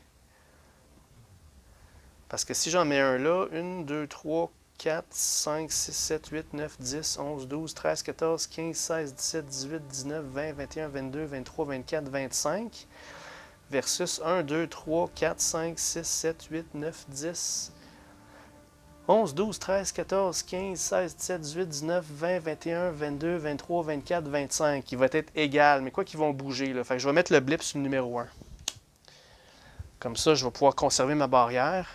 Speaker 1: Parce que si j'en mets un là, 1, 2, 3, 4, 5, 6, 7, 8, 9, 10, 11, 12, 13, 14, 15, 16, 17, 18, 19, 20, 21, 22, 23, 24, 25 versus 1, 2, 3, 4, 5, 6, 7, 8, 9, 10, 11, 12, 13, 14, 15, 16, 17, 18, 19, 20, 21, 22, 23, 24, 25. Il va être égal, mais quoi qu'ils vont bouger. Là. Fait que je vais mettre le blip sur le numéro 1. Comme ça, je vais pouvoir conserver ma barrière.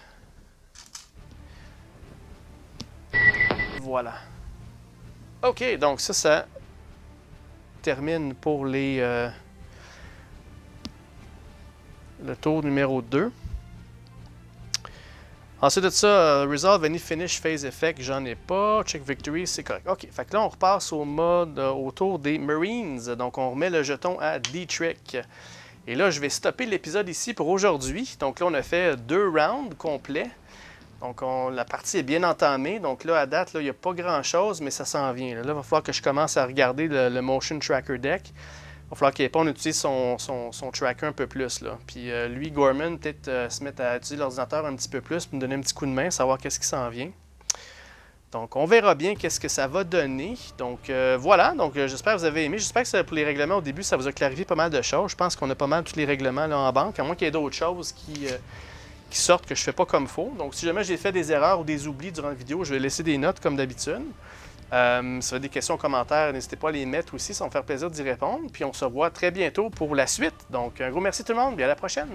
Speaker 1: Voilà. OK, donc ça termine pour le tour numéro 2. Ensuite de ça, Resolve Any Finish Phase Effect, j'en ai pas. Check Victory, c'est correct. OK, fait que là, on repasse au mode autour des Marines. Donc, on remet le jeton à D-Trick. Et là, je vais stopper l'épisode ici pour aujourd'hui. Donc là, on a fait 2 rounds complets. Donc, la partie est bien entamée. Donc là, à date, il n'y a pas grand-chose, mais ça s'en vient. Là, il va falloir que je commence à regarder le Motion Tracker Deck. Il va falloir qu'on utilise son tracker un peu plus. Là. Puis lui, Gorman, peut-être se mettre à utiliser l'ordinateur un petit peu plus pour me donner un petit coup de main, savoir qu'est-ce qui s'en vient. Donc, on verra bien qu'est-ce que ça va donner. Donc, voilà. Donc, j'espère que vous avez aimé. J'espère que pour les règlements, au début, ça vous a clarifié pas mal de choses. Je pense qu'on a pas mal tous les règlements là, en banque, à moins qu'il y ait d'autres choses qui sortent que je ne fais pas comme faut. Donc, si jamais j'ai fait des erreurs ou des oublis durant la vidéo, je vais laisser des notes comme d'habitude. Si vous avez des questions, commentaires, n'hésitez pas à les mettre aussi. Ça va me faire plaisir d'y répondre. Puis, on se revoit très bientôt pour la suite. Donc, un gros merci tout le monde et à la prochaine.